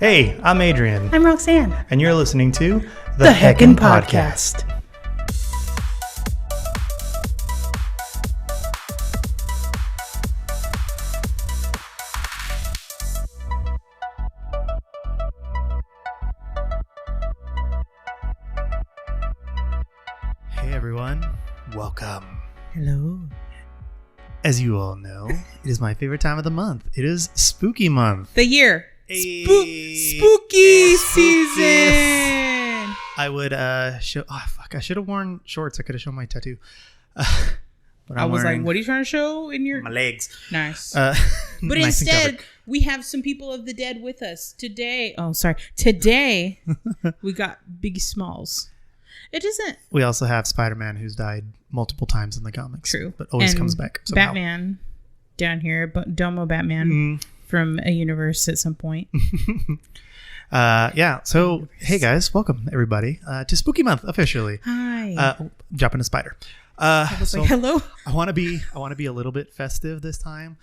Hey, I'm Adrian. I'm Roxanne. And you're listening to The Heckin Podcast. Hey everyone, welcome. Hello. As you all know, it is my favorite time of the month. It is spooky month. The year. Hey. Spooky season. I would show. Oh fuck! I should have worn shorts. I could have shown my tattoo. But I was like, "What are you trying to show in your my legs?" Nice. But But instead, we have some people of the dead with us today. Oh, sorry. Today, we got Biggie Smalls. It isn't. We also have Spider-Man, who's died multiple times in the comics. True. But always And comes back somehow. Batman down here, but Domo Batman from a universe at some point. Yeah. So, hey guys, welcome everybody to Spooky Month officially. Hi. Dropping a spider. I was like, hello. I want to be a little bit festive this time.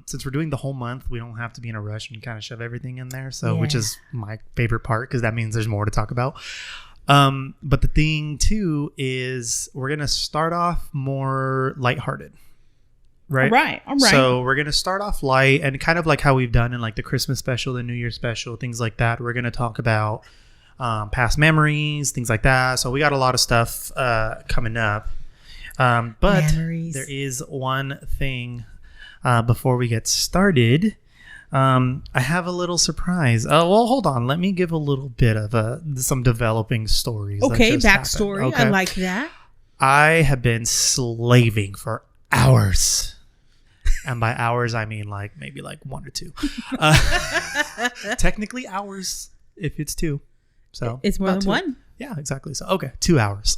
Since we're doing the whole month, we don't have to be in a rush and kind of shove everything in there. So, which is my favorite part because that means there's more to talk about. But the thing too is we're gonna start off more lighthearted. Right. All right. So we're going to start off light and kind of like how we've done in like the Christmas special, the New Year special, things like that. We're going to talk about past memories, things like that. So we got a lot of stuff coming up. But Mammaries. There is one thing before we get started. I have a little surprise. Well, hold on. Let me give a little bit of some developing stories. Okay, backstory. Okay. I like that. I have been slaving for hours. And by hours, I mean like maybe like 1 or 2. Technically hours if it's 2. So it's more than 2. 1. Yeah, exactly. So, okay, 2 hours.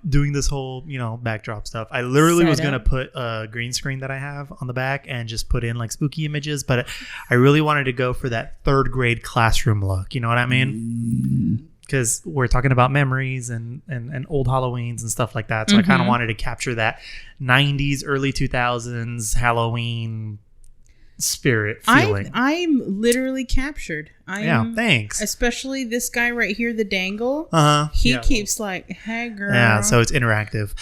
Doing this whole, backdrop stuff. I literally was going to put a green screen that I have on the back and just put in like spooky images. But I really wanted to go for that 3rd grade classroom look. You know what I mean? Because we're talking about memories and old Halloweens and stuff like that. So I kind of wanted to capture that 90s, early 2000s Halloween spirit feeling. I'm literally captured. Yeah, thanks. Especially this guy right here, the dangle. He keeps like, hey, girl. Yeah, so it's interactive.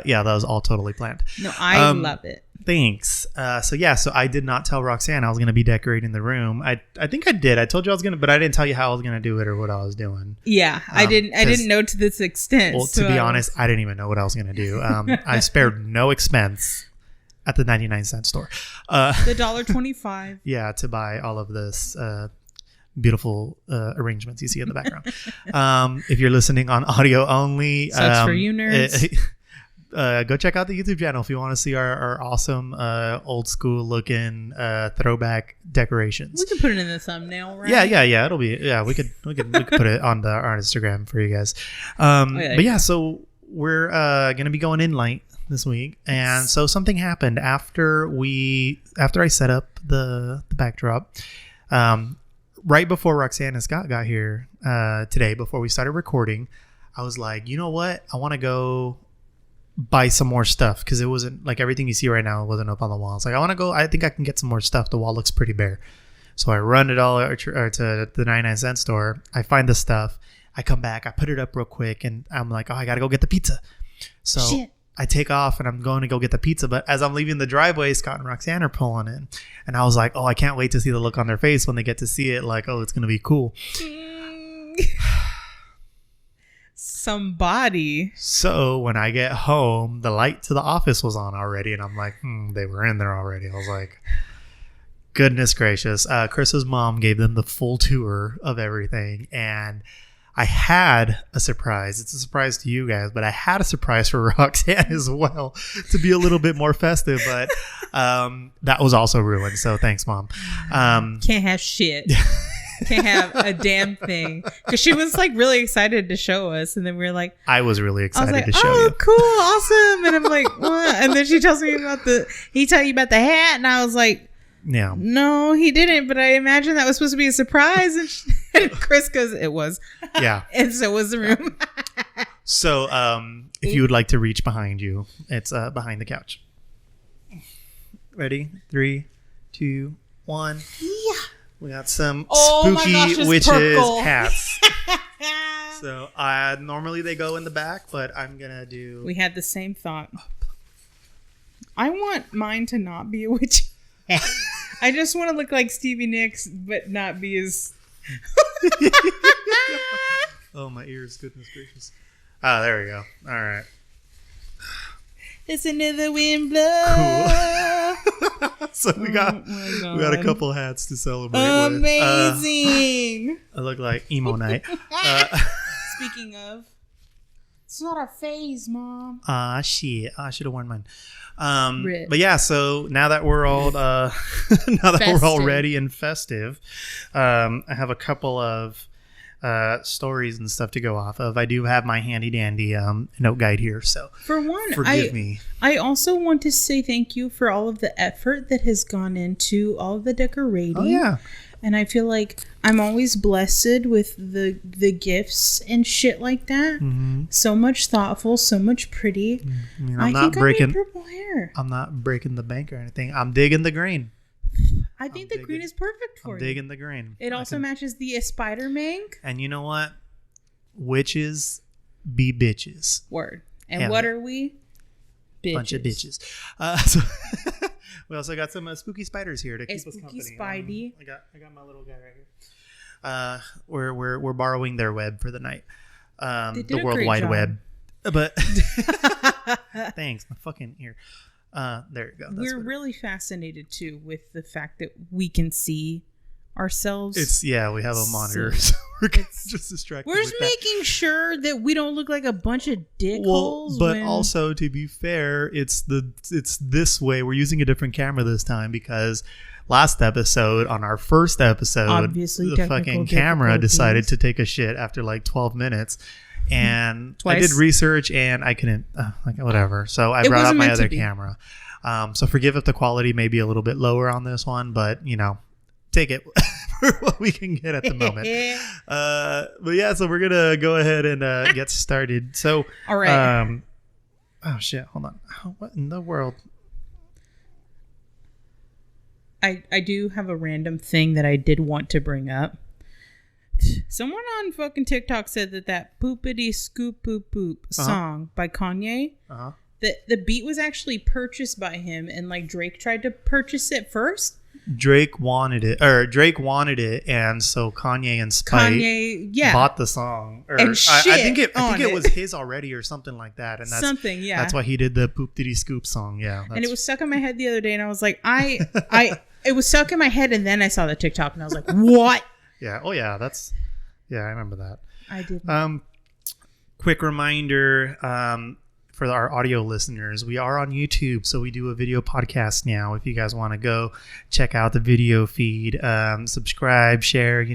Yeah, that was all totally planned. No, I love it. Thanks. So I did not tell Roxanne I was going to be decorating the room. I think I did. I told you I was going to, but I didn't tell you how I was going to do it or what I was doing. Yeah, I didn't know to this extent. Well, to be honest, I didn't even know what I was going to do. I spared no expense at the 99-cent store. The $1.25. Yeah, to buy all of this beautiful arrangements you see in the background. If you're listening on audio only, sucks for you nerds. Go check out the YouTube channel if you want to see our awesome old school looking throwback decorations. We can put it in the thumbnail, right? Yeah. It'll be we could put it on our Instagram for you guys. But yeah, so we're gonna be going in light this week, and so something happened after I set up the backdrop. Right before Roxanne and Scott got here today, before we started recording, I was like, you know what? I want to go buy some more stuff because it wasn't like everything you see right now wasn't up on the wall. It's like, I think I can get some more stuff. The wall looks pretty bare. So I run it all to the 99-cent store. I find the stuff. I come back. I put it up real quick and I'm like, I got to go get the pizza. So Shit. I take off and I'm going to go get the pizza. But as I'm leaving the driveway, Scott and Roxanne are pulling in. And I was like, I can't wait to see the look on their face when they get to see it. Like, it's going to be cool. Somebody. So when I get home, the light to the office was on already. And I'm like, they were in there already. I was like, goodness gracious. Chris's mom gave them the full tour of everything. And I had a surprise. It's a surprise to you guys, but I had a surprise for Roxanne as well to be a little bit more festive. But that was also ruined. So thanks, Mom. Can't have shit. Can't have a damn thing. Because she was like really excited to show us. And then we were like, I was really excited like, to show you. Cool, awesome. And I'm like, what? And then she tells me he tell you about the hat. And I was like, yeah. No, he didn't. But I imagine that was supposed to be a surprise. And Chris goes, it was. Yeah. And so was the room. So if you would like to reach behind you, it's behind the couch. Ready? 3, 2, 1. Yeah. We got some spooky witches hats. So normally they go in the back, but I'm gonna do. We had the same thought. I want mine to not be a witch hat. I just want to look like Stevie Nicks, but not be as. Oh, my ears! Goodness gracious! Ah, there we go. All right. Listen to the wind blow. Cool. So we got a couple hats to celebrate. Amazing. With. I look like emo night. Speaking of, it's not our phase, Mom. Shit. I should have worn mine. But yeah, so now that we're all we're all ready and festive, I have a couple of stories and stuff to go off of. I do have my handy dandy note guide here, so for one, forgive me. I also want to say thank you for all of the effort that has gone into all of the decorating. Oh yeah. And I feel like I'm always blessed with the gifts and shit like that. Mm-hmm. So much thoughtful, so much pretty. I mean, I'm not breaking purple hair. I'm not breaking the bank or anything. I'm digging the grain. I think the green is perfect for you. I'm digging the grain. It also matches the spider mank. And you know what? Witches be bitches. Word. And what are we? Bitches. Bunch of bitches. So we also got some spooky spiders here to keep us company. Spidey. I got my little guy right here. We're borrowing their web for the night. The World Wide Web. But thanks, my fucking ear. There you go. We're really fascinated too with the fact that we can see ourselves. We have a monitor. So we're just distracted. We're just making sure that we don't look like a bunch of dickholes. But also, to be fair, it's this way. We're using a different camera this time because last episode, on our first episode, obviously the fucking camera decided to take a shit after like 12 minutes. And I did research and I couldn't, whatever. So I brought out my other camera. So forgive if the quality may be a little bit lower on this one, but take it for what we can get at the moment. But yeah, so we're going to go ahead and get started. So, all right. Oh shit. Hold on. What in the world? I do have a random thing that I did want to bring up. Someone on fucking TikTok said that poopity scoop poop poop song by Kanye, the beat was actually purchased by him, and like Drake tried to purchase it first. Drake wanted it, and so Kanye and Spite bought the song. I think it was his already or something like that, and that's why he did the poop diddy scoop song. Yeah, and it was stuck in my head the other day, and I was like, it was stuck in my head, and then I saw the TikTok, and I was like, what? Yeah. Oh, yeah. I remember that. I did. Quick reminder for our audio listeners, we are on YouTube, so we do a video podcast now. If you guys want to go check out the video feed, subscribe, share,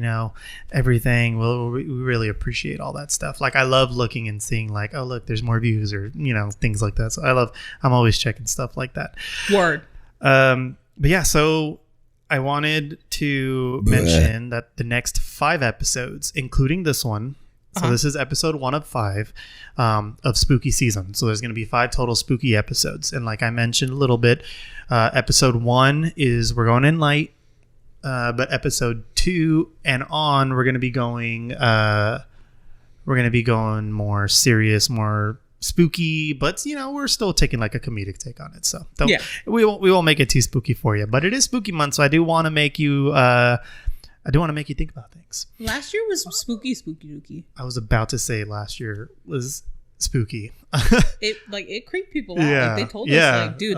everything. We really appreciate all that stuff. Like, I love looking and seeing like, oh, look, there's more views or, things like that. So I'm always checking stuff like that. Word. But yeah, so I wanted to mention that the next 5 episodes, including this one, so this is episode 1 of 5 of Spooky Season. So there's going to be 5 total spooky episodes. And like I mentioned a little bit, episode 1 is we're going in light, but episode 2 and on we're going to be going more serious, more spooky, but we're still taking like a comedic take on it, so we won't make it too spooky for you, but it is spooky month, so I do want to make you think about things. Last year was spooky dookie. I was about to say last year was spooky. It creeped people out. Yeah, like they told us, like, dude,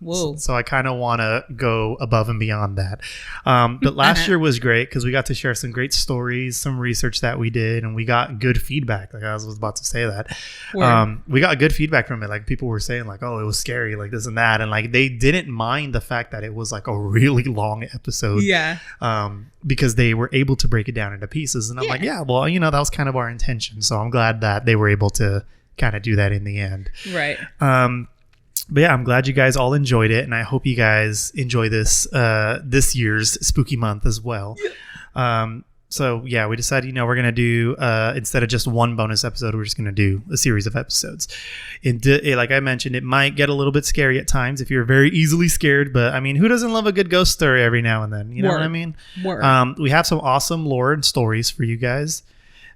whoa. So I kind of want to go above and beyond that. But last year was great because we got to share some great stories, some research that we did, and we got good feedback. Like I was about to say that. We got good feedback from it. Like people were saying like, oh, it was scary, like this and that. And like they didn't mind the fact that it was like a really long episode. Yeah. Because they were able to break it down into pieces. And I'm like, yeah, well, that was kind of our intention. So I'm glad that they were able to kind of do that in the end. Right. But yeah, I'm glad you guys all enjoyed it, and I hope you guys enjoy this year's spooky month as well. So yeah, we decided, we're going to do, instead of just one bonus episode, we're just going to do a series of episodes. Like I mentioned, it might get a little bit scary at times if you're very easily scared, but I mean, who doesn't love a good ghost story every now and then? You know what I mean? We have some awesome lore and stories for you guys,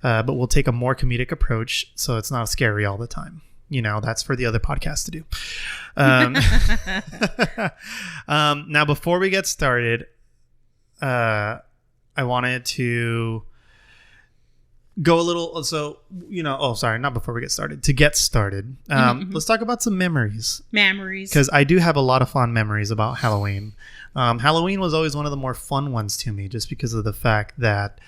but we'll take a more comedic approach. So it's not scary all the time. That's for the other podcast to do. Now, before we get started, I wanted to go a little. So, not before we get started. To get started, let's talk about some memories. Because I do have a lot of fond memories about Halloween. Halloween was always one of the more fun ones to me, just because of the fact that,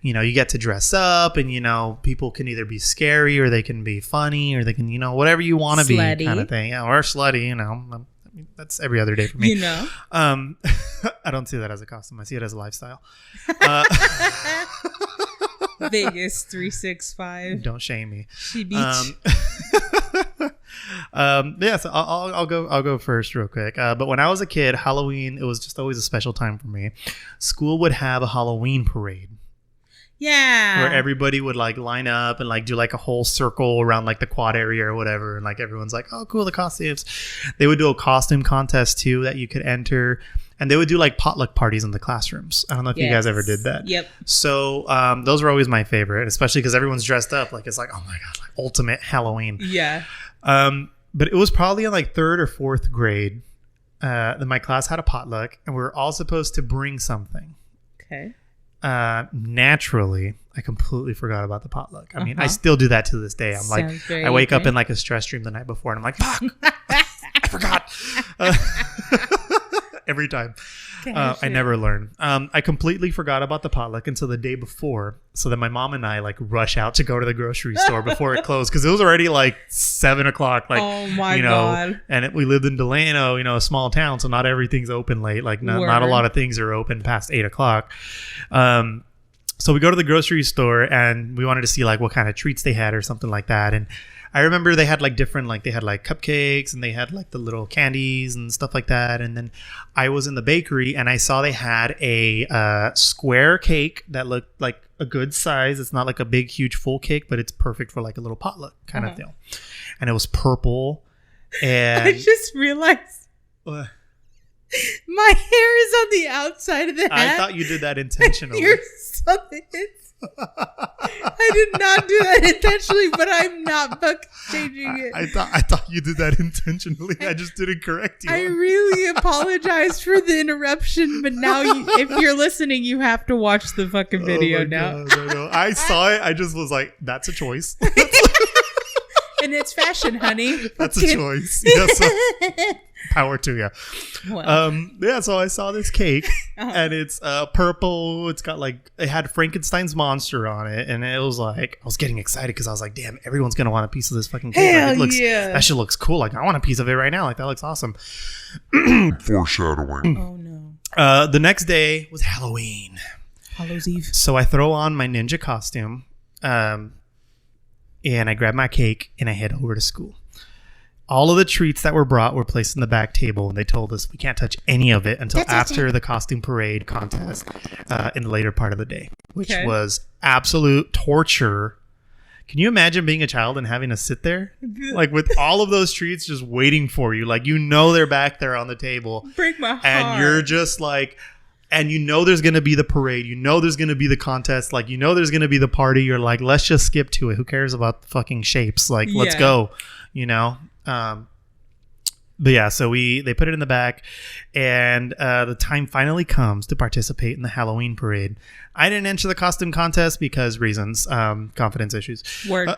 you get to dress up and, people can either be scary or they can be funny or they can, whatever you want to be kind of thing. Yeah, or slutty, that's every other day for me. I don't see that as a costume. I see it as a lifestyle. Vegas 365. Don't shame me. She beach. So I'll go first real quick. But when I was a kid, Halloween, it was just always a special time for me. School would have a Halloween parade. Yeah. Where everybody would line up and do a whole circle around the quad area or whatever. And everyone's like, oh, cool, the costumes. They would do a costume contest too that you could enter. And they would do potluck parties in the classrooms. I don't know if you guys ever did that. Yep. So those were always my favorite, especially because everyone's dressed up. It's oh my God, ultimate Halloween. Yeah. But it was probably in 3rd or 4th grade that my class had a potluck and we were all supposed to bring something. Okay. Naturally, I completely forgot about the potluck. I mean, I still do that to this day. I'm I wake up in a stress dream the night before and I'm fuck, I forgot. Every time. I never learn. I completely forgot about the potluck until the day before. So then my mom and I rush out to go to the grocery store before it closed because it was already 7 o'clock. Oh my God. And we lived in Delano, a small town, so not everything's open late. Not a lot of things are open past 8 o'clock. So we go to the grocery store and we wanted to see what kind of treats they had or something like that. And I remember they had different, they had cupcakes and they had the little candies and stuff like that. And then I was in the bakery and I saw they had a square cake that looked like a good size. It's not a big, huge full cake, but it's perfect for a little potluck kind of deal. And it was purple. And I just realized my hair is on the outside of the hat. I thought you did that intentionally. You're something. I did not do that intentionally, but I'm not changing it. I thought you did that intentionally. I just didn't correct you. I really apologize for the interruption, but now if you're listening, you have to watch the fucking video now. God, I saw it. I just was like, that's a choice. And it's fashion, honey. That's a choice. Yes. Power to you. Well. So I saw this cake and it's purple. It's got it had Frankenstein's monster on it. And it was I was getting excited because I was like, damn, everyone's going to want a piece of this fucking cake. That shit looks cool. I want a piece of it right now. That looks awesome. Foreshadowing. Oh no. The next day was Halloween. Hallows Eve. So I throw on my ninja costume. And I grab my cake and I head over to school. All of the treats that were brought were placed in the back table, and they told us we can't touch any of it until after the costume parade contest in the later part of the day, which was absolute torture. Can you imagine being a child and having to sit there with all of those treats just waiting for you? They're back there on the table. Break my heart. And you're just and there's going to be the parade. There's going to be the contest. There's going to be the party. You're let's just skip to it. Who cares about the fucking shapes? Let's go, But yeah, so they put it in the back and the time finally comes to participate in the Halloween parade. I didn't enter the costume contest because reasons, confidence issues. Word.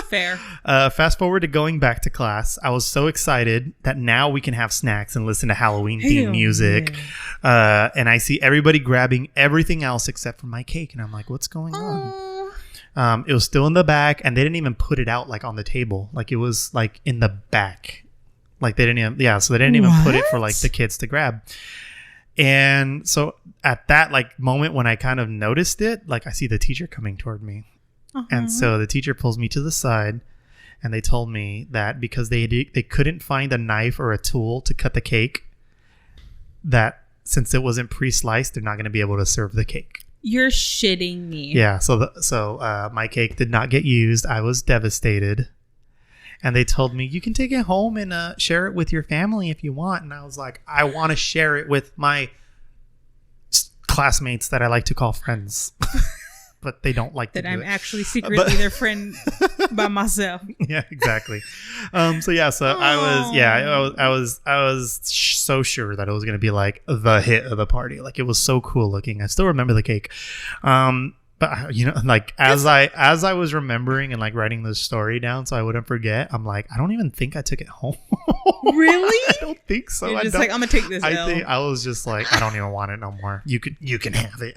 Fair. Fast forward to going back to class. I was so excited that now we can have snacks and listen to Halloween themed music. And I see everybody grabbing everything else except for my cake. And I'm like, what's going on? It was still in the back and they didn't even put it out on the table. It was in the back. They didn't even, so they didn't even put it for the kids to grab. And so at that moment when I kind of noticed it, I see the teacher coming toward me. And so the teacher pulls me to the side and they told me that because they couldn't find a knife or a tool to cut the cake, that since it wasn't pre-sliced, they're not going to be able to serve the cake. You're shitting me. Yeah. So my cake did not get used. I was devastated. And they told me, you can take it home and share it with your family if you want. And I was like, I want to share it with my classmates that I like to call friends. But they don't like that to do I'm it. actually secretly their friend by myself. Yeah, exactly. I was so sure that it was going to be like the hit of the party. Like, it was so cool looking. I still remember the cake. But like as I was remembering and like writing the story down so I wouldn't forget, I'm like, I don't even think I took it home. Really? I don't think so. You're just like, I'm gonna take this. I was just like, I don't even want it no more. You can have it.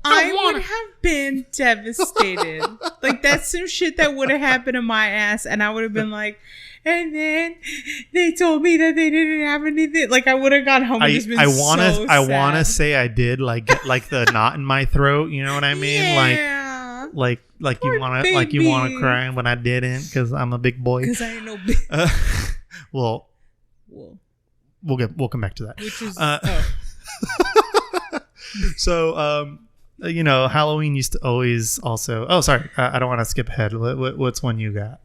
I would have been devastated. Like, that's some shit that would have happened to my ass, and I would have been like, and then they told me that they didn't have anything. Like, I would have gone home and just been sad. I want to say I did, like, get like the knot in my throat. You know what I mean? Yeah. Like you want to cry when I didn't, because I'm a big boy. Because I ain't no big. Well, we'll come back to that. Which is So Halloween used to always also. Oh, sorry, I don't want to skip ahead. What's one you got?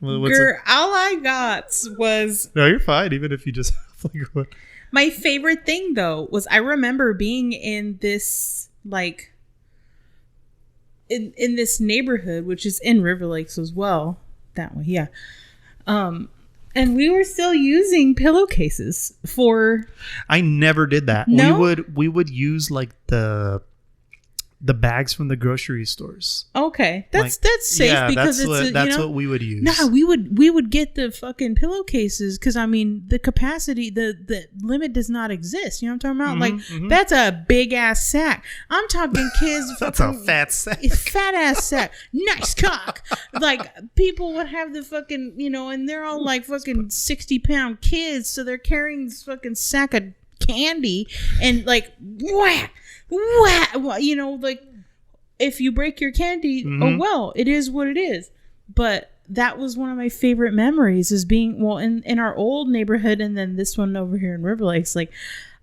Girl, all I got was... No, you're fine, even if you just have like one. My favorite thing, though, was I remember being in this, like... In this neighborhood, which is in River Lakes as well. That way, yeah. And we were still using pillowcases for... I never did that. No? We would use, like, the bags from the grocery stores. Okay, that's safe because that's what we would use. Nah, we would get the fucking pillowcases because I mean the capacity, the limit does not exist. You know what I'm talking about? Mm-hmm, that's a big ass sack. I'm talking kids. That's a fat sack. Fat ass sack. Nice cock. Like people would have the fucking and they're all like fucking 60-pound kids, so they're carrying this fucking sack of candy and like whack. Like if you break your candy, oh well, it is what it is. But that was one of my favorite memories, is being in our old neighborhood, and then this one over here in River Lakes. Like,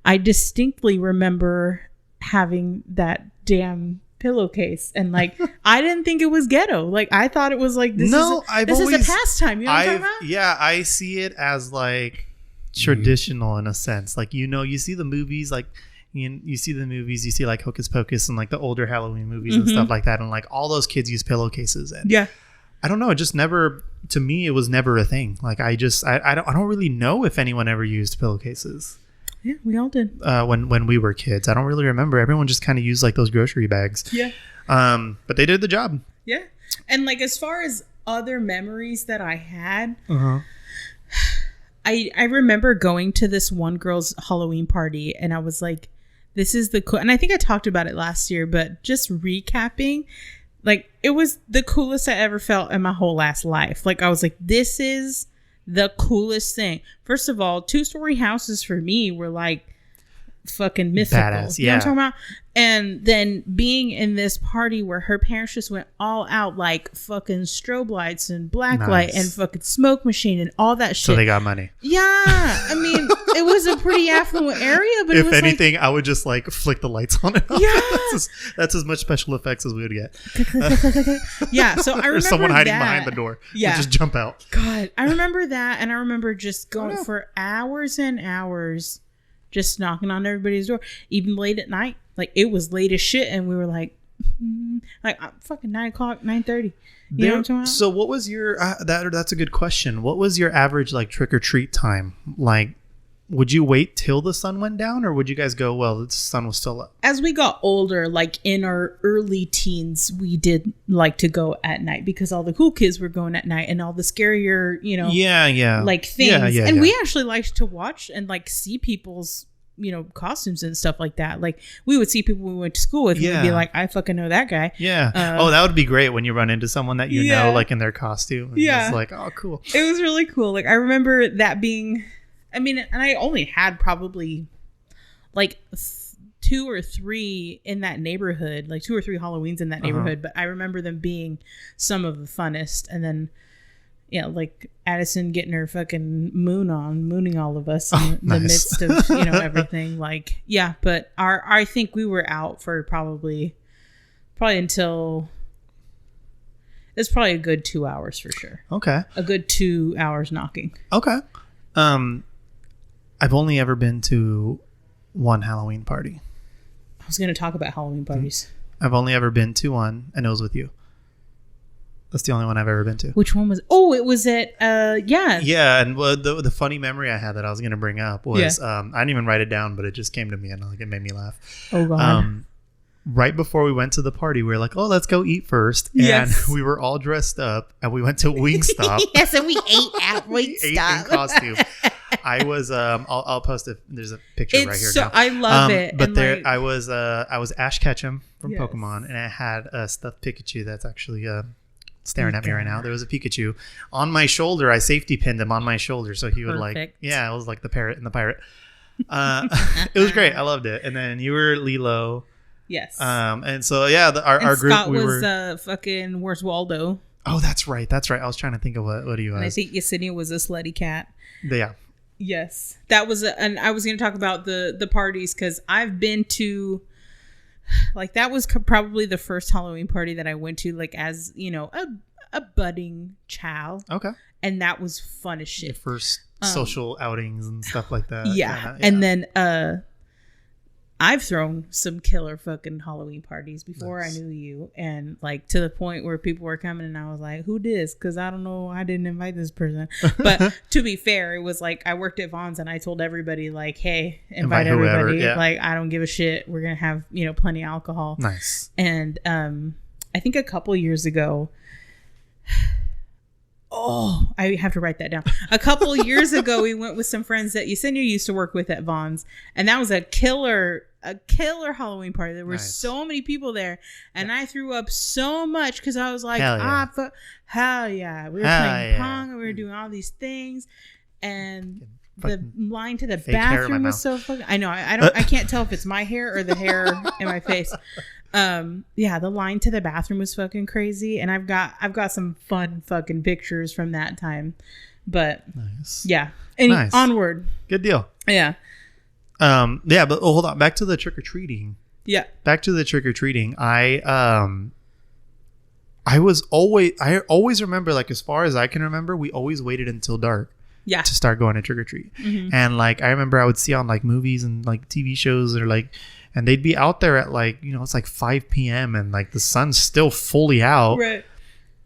I distinctly remember having that damn pillowcase, and like I didn't think it was ghetto. Like, I thought it was like this is a pastime. You know what I'm talking about? Yeah, I see it as like traditional in a sense. Like, you see the movies, like. You see the movies, you see like Hocus Pocus and like the older Halloween movies and stuff like that, and like all those kids use pillowcases, and I don't know, it just never, to me it was never a thing. Like I don't really know if anyone ever used pillowcases. Yeah, we all did when we were kids. I don't really remember. Everyone just kind of used like those grocery bags. Yeah. But they did the job. Yeah. And like as far as other memories that I had, I remember going to this one girl's Halloween party, and I was like, this is the cool, and I think I talked about it last year, but just recapping, like it was the coolest I ever felt in my whole last life. Like I was like, this is the coolest thing. First of all, 2-story houses for me were like fucking mythical. Badass, you know what I'm talking about? And then being in this party where her parents just went all out, like fucking strobe lights and black light and fucking smoke machine and all that shit. So they got money. Yeah. I mean, it was a pretty affluent area, but if anything, I would just like flick the lights on and off. Yeah. That's as much special effects as we would get. Yeah. So I remember someone hiding behind the door. Yeah. Just jump out. God, I remember that, and I remember just going for hours and hours, just knocking on everybody's door, even late at night. Like it was late as shit, and we were like fucking 9 o'clock, 9:30. You know what I'm talking about? So what was your that's a good question. What was your average like trick or treat time? Like, would you wait till the sun went down, or would you guys go, well, the sun was still up? As we got older, like in our early teens, we did like to go at night because all the cool kids were going at night, and all the scarier, like things. And we actually liked to watch and like see people's, costumes and stuff like that. Like we would see people we went to school with, and we'd be like, I fucking know that guy. Yeah. That would be great when you run into someone that you know, like in their costume. And it's like, oh, cool. It was really cool. Like I remember that being, and I only had probably like 2 or 3 in that neighborhood, like 2 or 3 Halloweens in that neighborhood. But I remember them being some of the funnest. And then, Yeah, like Addison getting her fucking mooning all of us in the midst of, everything. Like, yeah, but I think we were out for probably until, it's probably a good 2 hours for sure. Okay. A good 2 hours knocking. Okay. I've only ever been to one Halloween party. I was going to talk about Halloween parties. I've only ever been to one, and it was with you. That's the only one I've ever been to. Which one was? Oh, it was at yeah. Yeah, and the funny memory I had that I was going to bring up was I didn't even write it down, but it just came to me and like it made me laugh. Oh god. Right before we went to the party, we were like, "Oh, let's go eat first." And we were all dressed up, and we went to Wingstop. Yes, and we ate at Wingstop. Ate in costume. I was I'll post it. There's a picture right here now. I love it. But there, I was Ash Ketchum from Pokemon, and I had a stuffed Pikachu that's actually staring at me right now. There was a Pikachu on my shoulder. I safety pinned him on my shoulder so he would it was like the parrot and the pirate. It was great. I loved it. And then you were Lilo. Yes. And so our group Scott was fucking Where's Waldo? Oh, that's right. I was trying to think of what he was. And I think Yesenia was a slutty cat. Yeah. Yes, that was and I was going to talk about the parties because I've been to, like, that was probably the first Halloween party that I went to, like, as a budding child. Okay. And that was fun as shit. Your first social outings and stuff like that. Yeah. And then I've thrown some killer fucking Halloween parties before I knew you, and like to the point where people were coming and I was like, who this? Because I don't know, I didn't invite this person. But to be fair, it was like I worked at Vaughn's and I told everybody, like, hey, invite everybody. Yeah. Like, I don't give a shit. We're gonna have plenty of alcohol. Nice. And I think a couple years ago, I have to write that down. A couple years ago, we went with some friends that Yesenia used to work with at Vaughn's, and that was a killer Halloween party. There were so many people there, and I threw up so much because I was like, hell yeah. We were playing pong, and we were doing all these things, and the line to the bathroom was so fucking... I know, I can't tell if it's my hair or the hair in my face. The line to the bathroom was fucking crazy, and I've got some fun fucking pictures from that time. But onward. Good deal. Yeah. But hold on, back to the trick-or-treating. Yeah. Back to the trick-or-treating. I always remember, like, as far as I can remember, we always waited until dark. Yeah. To start going to trick-or-treat. Mm-hmm. And like I remember I would see on like movies and like TV shows or like, and they'd be out there at like, it's like 5 p.m. and like the sun's still fully out. Right.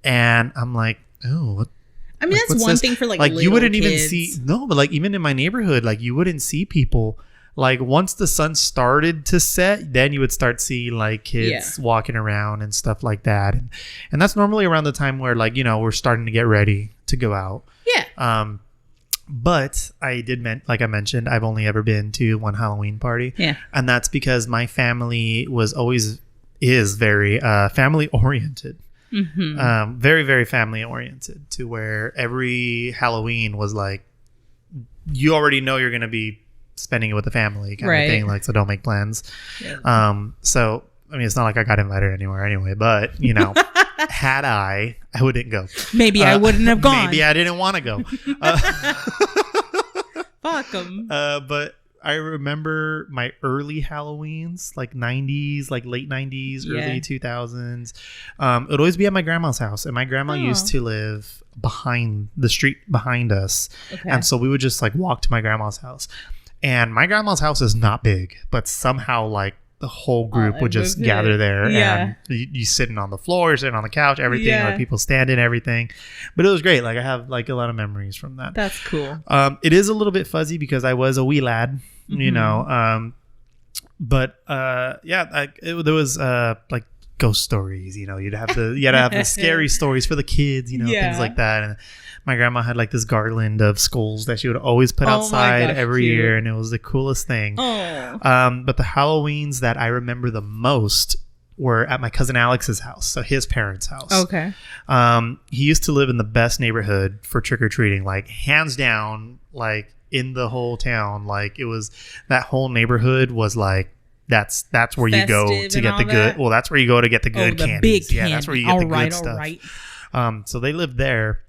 And I'm like, oh, what? I mean, that's one thing for like you wouldn't kids. Even see, but like even in my neighborhood, like you wouldn't see people. Like once the sun started to set, then you would start seeing like kids walking around and stuff like that. And that's normally around the time where like, we're starting to get ready to go out. Yeah. But I like I mentioned, I've only ever been to one Halloween party. Yeah. And that's because my family is very family oriented. Mm-hmm. Very, very family oriented, to where every Halloween was like, you already know you're going to be spending it with the family kind of thing. Like, so don't make plans. Yeah. So, I mean, it's not like I got invited anywhere anyway, but had I wouldn't go. Maybe I wouldn't have gone. Maybe I didn't want to go. Fuck them. But I remember my early Halloweens, like 90s, like late 90s, early 2000s. It would always be at my grandma's house. And my grandma used to live behind the street behind us. Okay. And so we would just like walk to my grandma's house. And my grandma's house is not big, but somehow like the whole group would just gather there. And you sitting on the floor, sitting on the couch, everything, like people standing, everything. But it was great. Like I have like a lot of memories from that. That's cool. It is a little bit fuzzy because I was a wee lad, but there was like ghost stories, you had to have the scary stories for the kids, things like that. And my grandma had like this garland of skulls that she would always put outside every year, and it was the coolest thing. But the Halloweens that I remember the most were at my cousin Alex's house, so his parents' house. Okay. He used to live in the best neighborhood for trick-or-treating, like hands down, like in the whole town. Like it was, that whole neighborhood was like, that's where you go to get the good. Well, that's where you go to get the good candies. Big candy. That's where you get the good stuff. So they lived there.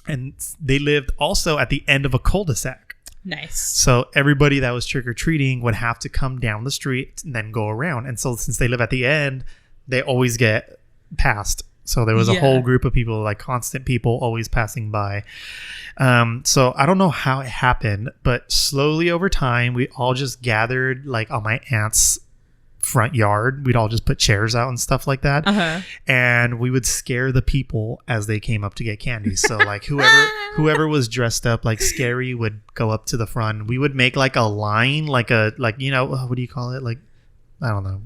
And they lived also at the end of a cul-de-sac. Nice. So everybody that was trick-or-treating would have to come down the street and then go around. And so since they live at the end, they always get passed. So there was a whole group of people, like constant people always passing by. So I don't know how it happened, but slowly over time, we all just gathered like on my aunt's front yard. We'd all just put chairs out and stuff like that. And we would scare the people as they came up to get candy. So like whoever was dressed up like scary would go up to the front. We would make like a line, like you know, what do you call it? Like, I don't know,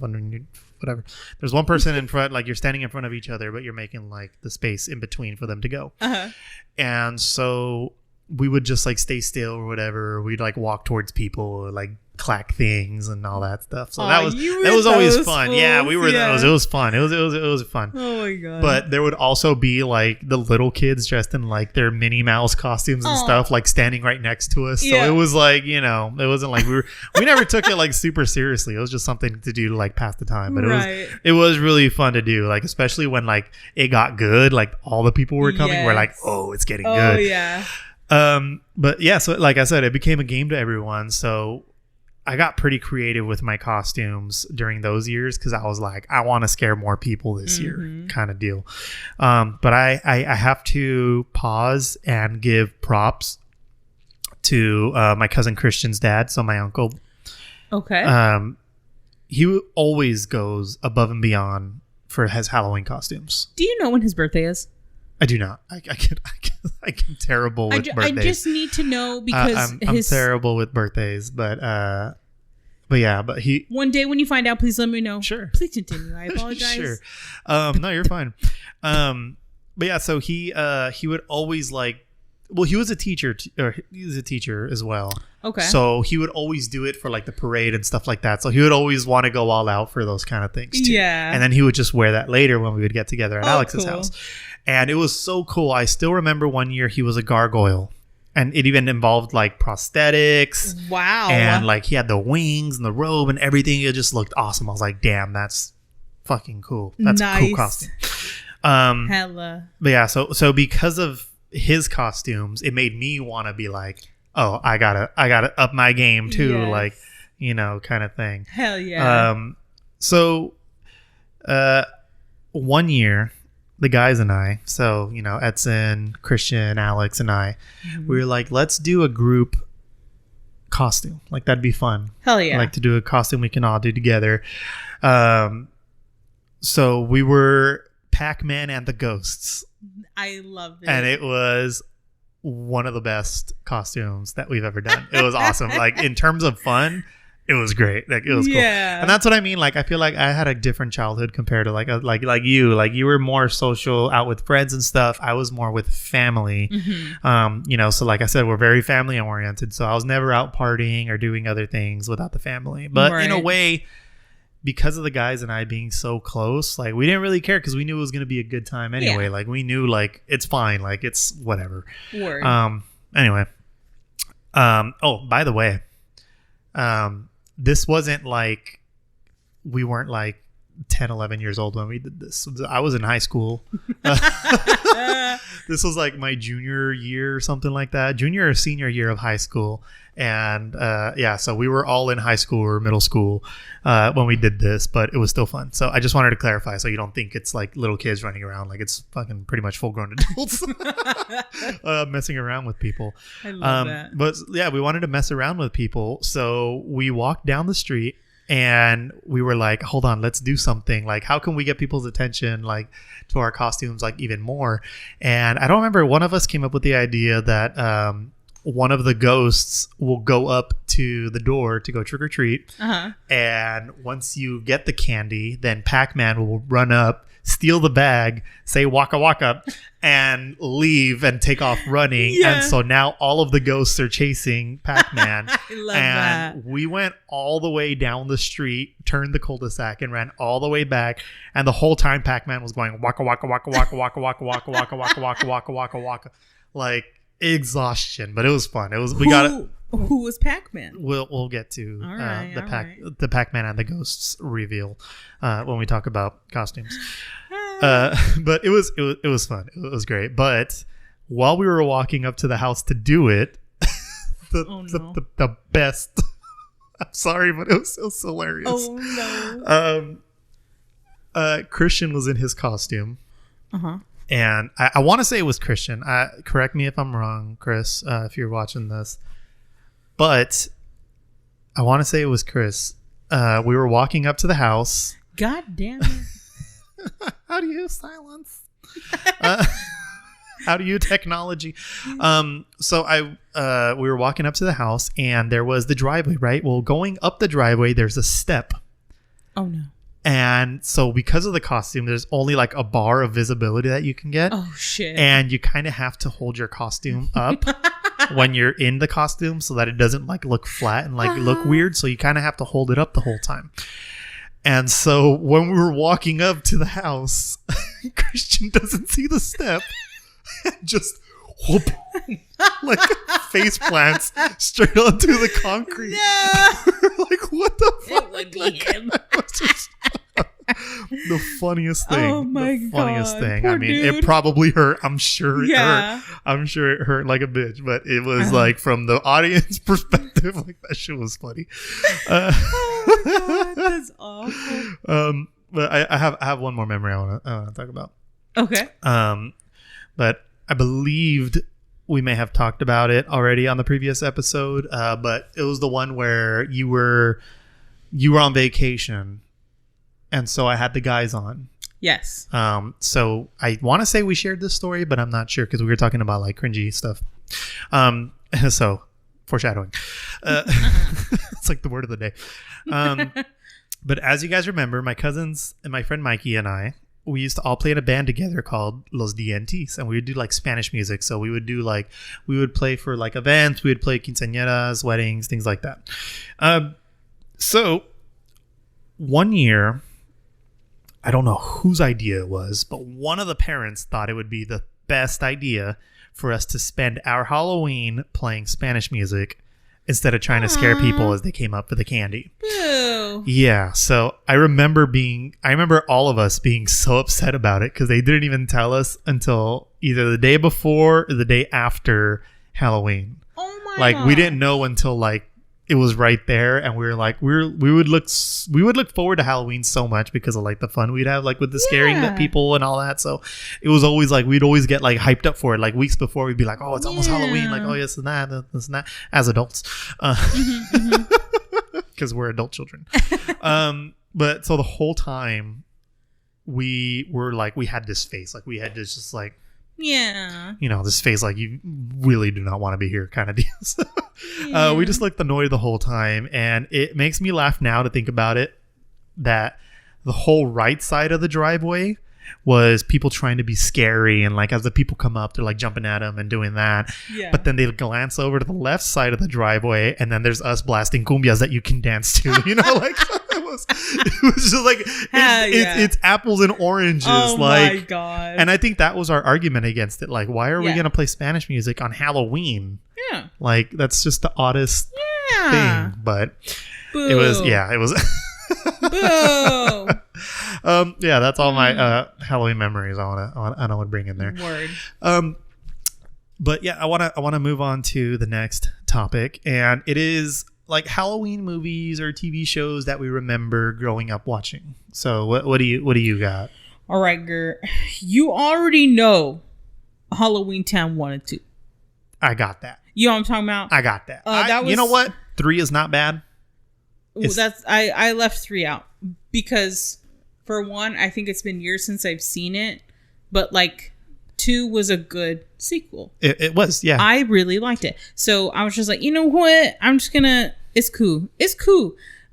whatever. There's one person in front, like you're standing in front of each other, but you're making like the space in between for them to go. And so we would just like stay still or whatever. We'd like walk towards people or like clack things and all that stuff. So that was always fun. Fools. Yeah, we were those. It was fun. It was fun. Oh my god. But there would also be like the little kids dressed in like their Minnie Mouse costumes and stuff, like standing right next to us. So it was like, you know, it wasn't like we never took it like super seriously. It was just something to do to like pass the time. But it was really fun to do, like especially when like it got good, like all the people were coming. We're like, oh, it's getting good. Oh yeah. But yeah, so like I said, it became a game to everyone. So I got pretty creative with my costumes during those years because I was like, I want to scare more people this year, kind of deal. But I have to pause and give props to my cousin Christian's dad, so my uncle. Okay. He always goes above and beyond for his Halloween costumes. Do you know when his birthday is? I do not. I'm terrible with birthdays. I just need to know because I'm terrible with birthdays, but he. One day when you find out, please let me know. Sure. Please continue. I apologize. Sure. No, you're fine. But yeah, so he would always like. Well, he was a teacher, he was a teacher as well. Okay. So he would always do it for like the parade and stuff like that. So he would always want to go all out for those kind of things too. Yeah. And then he would just wear that later when we would get together at Alex's house. And it was so cool. I still remember one year he was a gargoyle. And it even involved like prosthetics. Wow. And like he had the wings and the robe and everything. It just looked awesome. I was like, damn, that's fucking cool. That's a cool costume. Hella. But yeah, so because of his costumes, it made me want to be like, oh, I gotta up my game too. Yes. Like, you know, kind of thing. Hell yeah. So one year, the guys and I, so, you know, Edson, Christian, Alex, and I, we were like, let's do a group costume. Like, that'd be fun. Hell yeah. Like to do a costume we can all do together. So we were Pac-Man and the Ghosts. I love it. And it was one of the best costumes that we've ever done. It was awesome. Like, in terms of fun, it was great. Like, it was cool. And that's what I mean. Like, I feel like I had a different childhood compared to like you. Like, you were more social, out with friends and stuff. I was more with family. You know, so like I said, we're very family oriented. So I was never out partying or doing other things without the family. But in a way, because of the guys and I being so close, like, we didn't really care because we knew it was going to be a good time anyway. Like, we knew, like, it's fine. Like, it's whatever. Word. Anyway. Oh, by the way, this wasn't like, we weren't like 10, 11 years old when we did this. I was in high school. This was like my junior year or something like that. Junior or senior year of high school. And yeah, so we were all in high school or middle school when we did this, but it was still fun. So I just wanted to clarify so you don't think it's like little kids running around. Like, it's fucking pretty much full grown adults messing around with people. I love that. But yeah, we wanted to mess around with people. So we walked down the street and we were like, hold on, let's do something. Like, how can we get people's attention, like, to our costumes, like, even more? And I don't remember, one of us came up with the idea that one of the ghosts will go up to the door to go trick or treat. And once you get the candy, then Pac-Man will run up, steal the bag, say waka waka, and leave and take off running. And so now all of the ghosts are chasing Pac-Man. I love that. And we went all the way down the street, turned the cul-de-sac, and ran all the way back. And the whole time Pac-Man was going waka waka waka waka waka waka waka waka waka waka waka waka waka, like exhaustion. But it was fun. It was Who was Pac-Man? We'll get to the Pac-Man and the Ghosts reveal when we talk about costumes. But it was fun. It was great. But while we were walking up to the house to do it, the best. I'm sorry, but it was hilarious. Oh no. Christian was in his costume. Uh-huh. And I want to say it was Christian. Correct me if I'm wrong, Chris, if you're watching this. But I want to say it was Chris. We were walking up to the house. God damn it. How do you silence? How do you technology? So we were walking up to the house, and there was the driveway, right? Well, going up the driveway, there's a step. Oh, no. And so because of the costume, there's only like a bar of visibility that you can get. Oh, shit. And you kind of have to hold your costume up when you're in the costume so that it doesn't like look flat and like look weird. So you kind of have to hold it up the whole time. And so when we were walking up to the house, Christian doesn't see the step. Just whoop, like face plants straight onto the concrete. No. Like, what the fuck? It would be him. The funniest thing. Oh my the funniest God, thing. poor I mean, dude. it probably hurt. I'm sure it Yeah. hurt. I'm sure it hurt like a bitch. But it was like from the audience perspective, like that shit was funny. Oh my God, that's awful. But I have one more memory I want to talk about. Okay. But I believed we may have talked about it already on the previous episode. But it was the one where you were on vacation. And so I had the guys on. Yes. So I want to say we shared this story, but I'm not sure because we were talking about like cringy stuff. So foreshadowing. It's like the word of the day. But as you guys remember, my cousins and my friend Mikey and I, we used to all play in a band together called Los Dientes, and we would do like Spanish music. So we would play for like events. We would play quinceañeras, weddings, things like that. So one year, I don't know whose idea it was, but one of the parents thought it would be the best idea for us to spend our Halloween playing Spanish music instead of trying to scare people as they came up for the candy. Boo. Yeah, so I remember all of us being so upset about it because they didn't even tell us until either the day before or the day after Halloween. Oh my Like God. we didn't know until like it was right there, and we were like we would look forward to Halloween so much because of like the fun we'd have like with the scaring that people and all that. So it was always like we'd always get like hyped up for it. Like weeks before, we'd be like, oh, it's almost Halloween. Like, oh yes, and that as adults, because we're adult children. But so the whole time we were like, we had this face, like we had this just like, yeah, you know, this face like you really do not want to be here kind of deals. We just looked annoyed the whole time, and it makes me laugh now to think about it that the whole right side of the driveway was people trying to be scary, and like as the people come up, they're like jumping at them and doing that. Yeah. But then they glance over to the left side of the driveway, and then there's us blasting cumbias that you can dance to. You know, like it was just like it's apples and oranges. Oh like, my God. And I think that was our argument against it. Like, why are we gonna play Spanish music on Halloween? Yeah, like that's just the oddest thing. But Boo. it was. Boo. That's all my Halloween memories I want to bring in there. Word. But yeah, I want to move on to the next topic, and it is like Halloween movies or TV shows that we remember growing up watching. So what do you got? All right, girl. You already know Halloween Town 1 and 2. I got that. You know what I'm talking about? I got that. You know what? 3 is not bad. I left 3 out because for one, I think it's been years since I've seen it, but like 2 was a good sequel. It was, yeah. I really liked it. So I was just like, you know what? It's cool.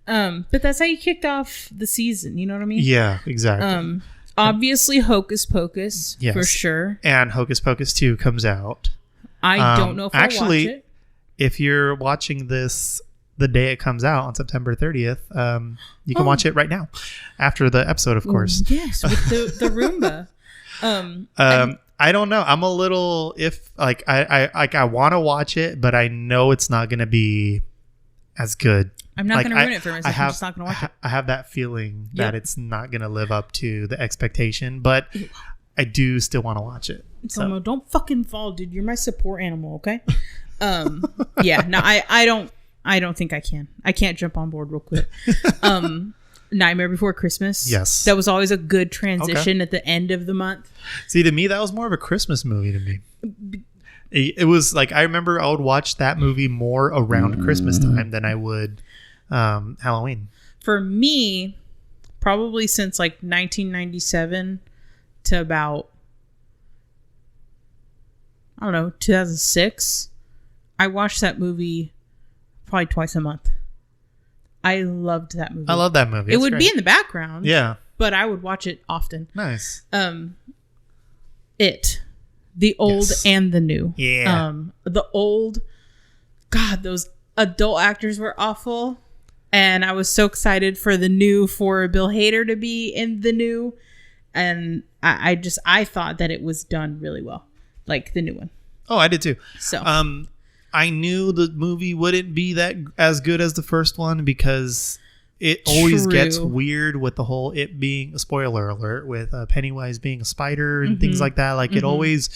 But that's how you kicked off the season. You know what I mean? Yeah, exactly. Obviously Hocus Pocus, yes, for sure. And Hocus Pocus 2 comes out. I don't know if I'll watch it. If you're watching this the day it comes out on September 30th, you can watch it right now after the episode, of course. Yes, with the Roomba. I don't know. I'm a little I want to watch it, but I know it's not going to be as good. I'm not going to ruin it for myself. I'm just not going to watch it. I have that feeling that it's not going to live up to the expectation, but I do still want to watch it. So don't fucking fall, dude. You're my support animal, okay? Yeah, no, I don't think I can. I can't jump on board real quick. Nightmare Before Christmas. Yes. That was always a good transition at the end of the month. See, to me, that was more of a Christmas movie to me. It was like, I remember I would watch that movie more around Christmas time than I would Halloween. For me, probably since like 1997 to about, I don't know, 2006, I watched that movie probably twice a month. I loved that movie. I love that movie. It would be in the background. Yeah. But I would watch it often. Nice. It. The old and the new. Yeah. The old, God, those adult actors were awful. And I was so excited for the new, for Bill Hader to be in the new. And I thought that it was done really well. Like the new one. Oh, I did too. So. I knew the movie wouldn't be that as good as the first one because it always gets weird with the whole it being a spoiler alert with Pennywise being a spider and things like that. Like it always,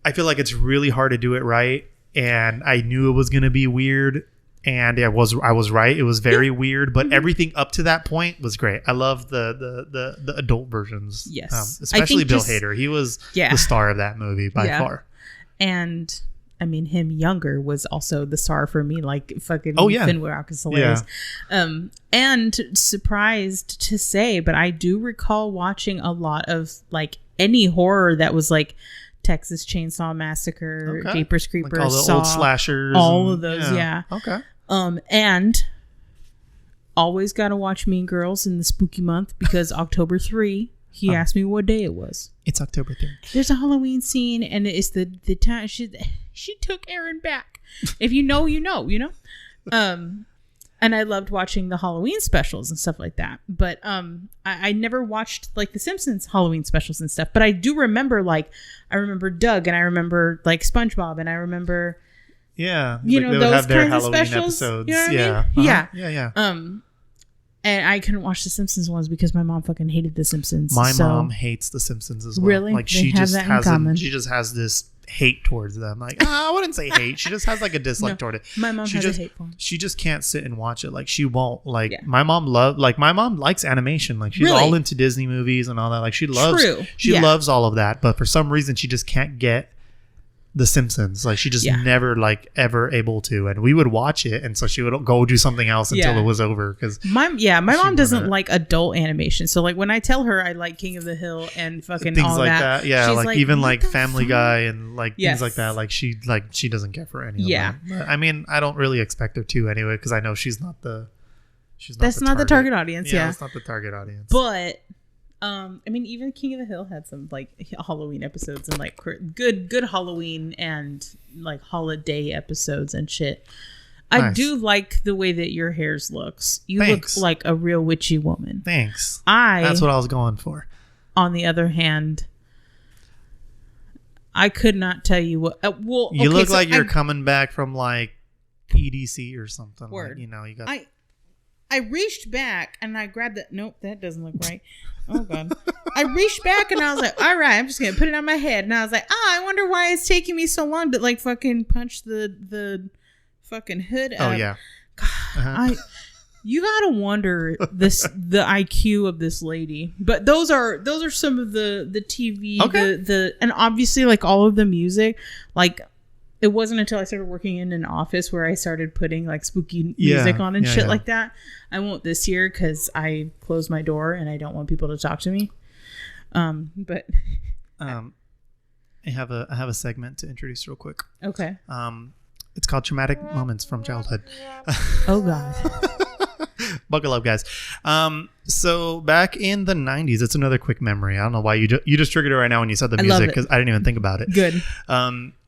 I feel like it's really hard to do it right. And I knew it was going to be weird. And I was right. It was very weird, but everything up to that point was great. I love the adult versions. Yes. Especially Bill Hader. He was the star of that movie by far. And I mean, him younger was also the star for me. Like fucking Finn Wittrock is hilarious. Yeah. And surprised to say, but I do recall watching a lot of like any horror that was like Texas Chainsaw Massacre, Jeepers Creepers, like all the Saw, old slashers, all of those. Yeah. Okay. And always got to watch Mean Girls in the spooky month because October 3. He asked me what day it was. It's October 3rd. There's a Halloween scene, and it's the time she took Aaron back. If you know, you know, you know. And I loved watching the Halloween specials and stuff like that. But I never watched like the Simpsons Halloween specials and stuff. But I do remember I remember Doug, and I remember like SpongeBob, and I remember you know, those kinds of specials. Episodes. You know what I mean? Yeah. And I couldn't watch the Simpsons ones because my mom fucking hated the Simpsons. My mom hates the Simpsons as well. Really? Like she just has this hate towards them. Like I wouldn't say hate. She just has like a dislike toward it. My mom has a hate for them. She just can't sit and watch it. Like she won't. Like my mom likes animation. Like she's all into Disney movies and all that. Like she loves all of that. But for some reason she just can't get The Simpsons. Like she just never like ever able to, and we would watch it, and so she would go do something else until it was over. Because my mom doesn't like adult animation, so like when I tell her I like King of the Hill and fucking things all like that, like even like Family Guy and like things like that, like she doesn't care for any of that. But, I mean, I don't really expect her to anyway, because I know she's not the target audience. Yeah, it's not the target audience. But I mean, even King of the Hill had some like Halloween episodes and like good Halloween and like holiday episodes and shit. Nice. I do like the way that your hairs looks. You look like a real witchy woman. Thanks. That's what I was going for. On the other hand, I could not tell you what. You look like you're coming back from like EDC or something. Word. Like, you know, you got. I reached back and I grabbed that. Nope, that doesn't look right. Oh, God. I reached back and I was like, all right, I'm just going to put it on my head. And I was like, I wonder why it's taking me so long to like fucking punch the fucking hood up. Oh, yeah. God, you got to wonder the IQ of this lady. But those are some of the TV, and obviously like all of the music, like it wasn't until I started working in an office where I started putting like spooky music on and shit like that. I won't this year because I closed my door and I don't want people to talk to me. But I have a segment to introduce real quick. Okay. It's called Traumatic Moments from Childhood. Oh God. Buckle up, guys. So back in the 90s, it's another quick memory. I don't know why you just triggered it right now when you said the music, because I didn't even think about it. Good.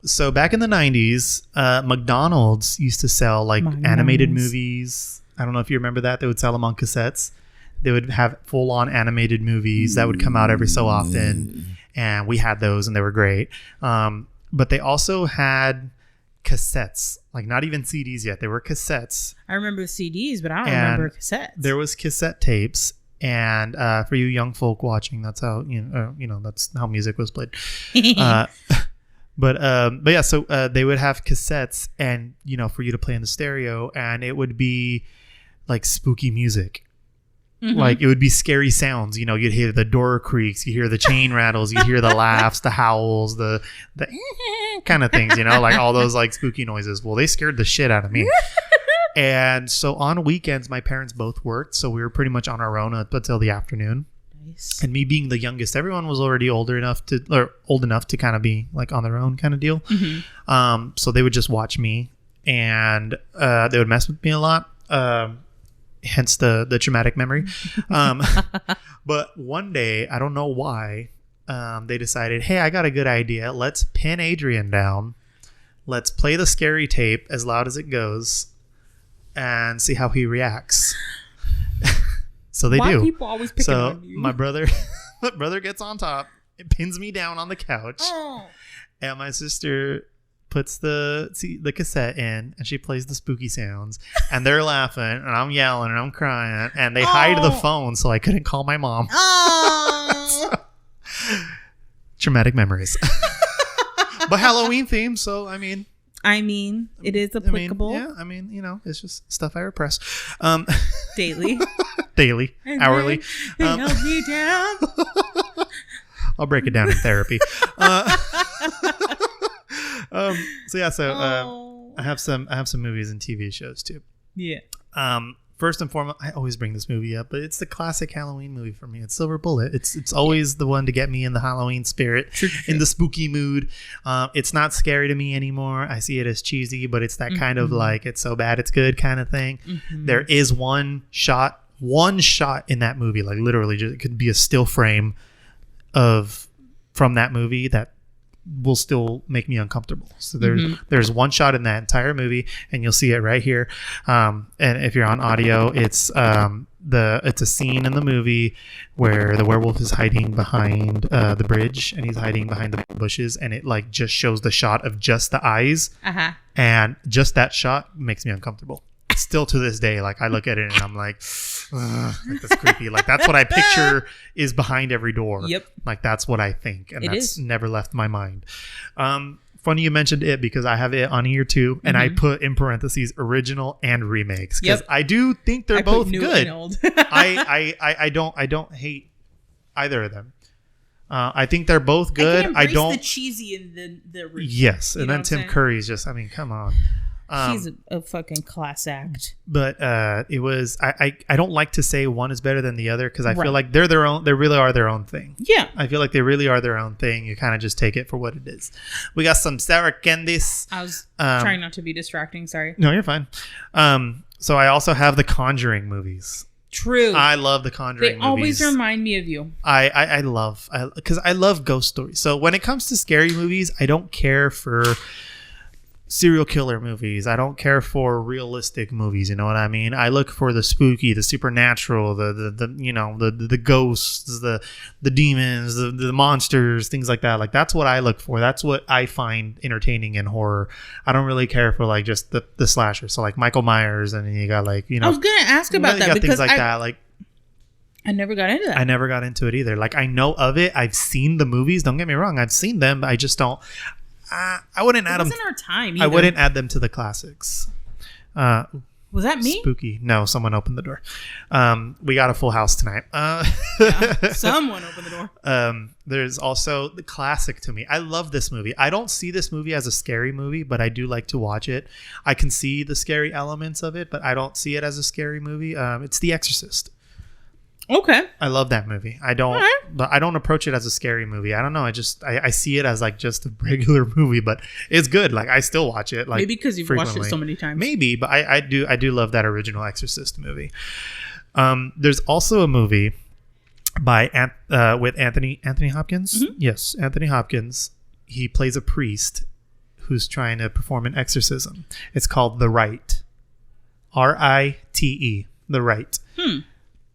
So back in the 90s, McDonald's used to sell like animated movies. I don't know if you remember that. They would sell them on cassettes. They would have full-on animated movies that would come out every so often, and we had those, and they were great. But they also had cassettes, like not even CDs yet. They were cassettes. I remember CDs, but I don't remember cassettes. There was cassette tapes, And for you young folk watching, that's how that's how music was played. But yeah, so they would have cassettes, and for you to play in the stereo, and it would be like spooky music. Mm-hmm. Like it would be scary sounds. You'd hear the door creaks, you hear the chain rattles, you hear the laughs, the howls, the kind of things. Like all those like spooky noises. Well, they scared the shit out of me. And so on weekends, my parents both worked, so we were pretty much on our own up until the afternoon. Nice. And me being the youngest, everyone was already old enough to kind of be like on their own kind of deal. Mm-hmm. So they would just watch me, and they would mess with me a lot. Hence the traumatic memory. But one day, I don't know why, they decided, hey, I got a good idea. Let's pin Adrian down. Let's play the scary tape as loud as it goes and see how he reacts. So they do. People always picking on you? My brother gets on top. It pins me down on the couch. Oh. And my sister puts the cassette in, and she plays the spooky sounds, and they're laughing, and I'm yelling, and I'm crying, and they hide the phone so I couldn't call my mom. Oh. Traumatic memories. But Halloween theme, so I mean, it is applicable. It's just stuff I repress. Daily, hourly. They held me down. I'll break it down in therapy. I have some movies and TV shows too. Yeah. First and foremost, I always bring this movie up, but it's the classic Halloween movie for me. It's Silver Bullet. It's always the one to get me in the Halloween spirit, in the spooky mood. It's not scary to me anymore. I see it as cheesy, but it's that kind of like it's so bad it's good kind of thing. Mm-hmm. There is one shot in that movie, like literally, it could be a still frame from that movie that will still make me uncomfortable. So there's one shot in that entire movie, and you'll see it right here. And if you're on audio, it's a scene in the movie where the werewolf is hiding behind the bridge, and he's hiding behind the bushes, and it like just shows the shot of just the eyes, and just that shot makes me uncomfortable. Still to this day, like I look at it and I'm like that's creepy. Like that's what I picture is behind every door. Yep. Like that's what I think, and that's never left my mind. Funny you mentioned it, because I have it on here too, and I put in parentheses original and remakes, because I do think they're both good. I don't hate either of them. I think they're both good. I don't the cheesy in the original. Yes, and then Tim Curry's just, come on. He's a fucking class act. But it was I don't like to say one is better than the other, because I feel like they really are their own thing. Yeah. I feel like they really are their own thing. You kind of just take it for what it is. We got some sour candies. I was trying not to be distracting, sorry. No, you're fine. So I also have the Conjuring movies. True. I love the Conjuring movies. They always remind me of you. Because I love ghost stories. So when it comes to scary movies, I don't care for serial killer movies. I don't care for realistic movies. You know what I mean? I look for the spooky, the supernatural, the ghosts, the demons, the monsters, things like that. Like that's what I look for. That's what I find entertaining in horror. I don't really care for like just the slasher. So like Michael Myers, and then you got like I was gonna ask about that, because things like that. Like I never got into that. I never got into it either. Like I know of it. I've seen the movies. Don't get me wrong. I've seen them. But I just don't. I wouldn't add them. It wasn't our time either. I wouldn't add them to the classics. Was that me? Spooky. No, someone opened the door. We got a full house tonight. Someone opened the door. There's also the classic to me. I love this movie. I don't see this movie as a scary movie, but I do like to watch it. I can see the scary elements of it, but I don't see it as a scary movie. It's The Exorcist. Okay. I love that movie. I don't approach it as a scary movie. I don't know. I see it as like just a regular movie, but it's good. Like I still watch it. Like maybe because you've watched it so many times. Maybe, but I do love that original Exorcist movie. There's also a movie with Anthony Hopkins. Mm-hmm. Yes, Anthony Hopkins. He plays a priest who's trying to perform an exorcism. It's called The Rite. RITE. The Rite.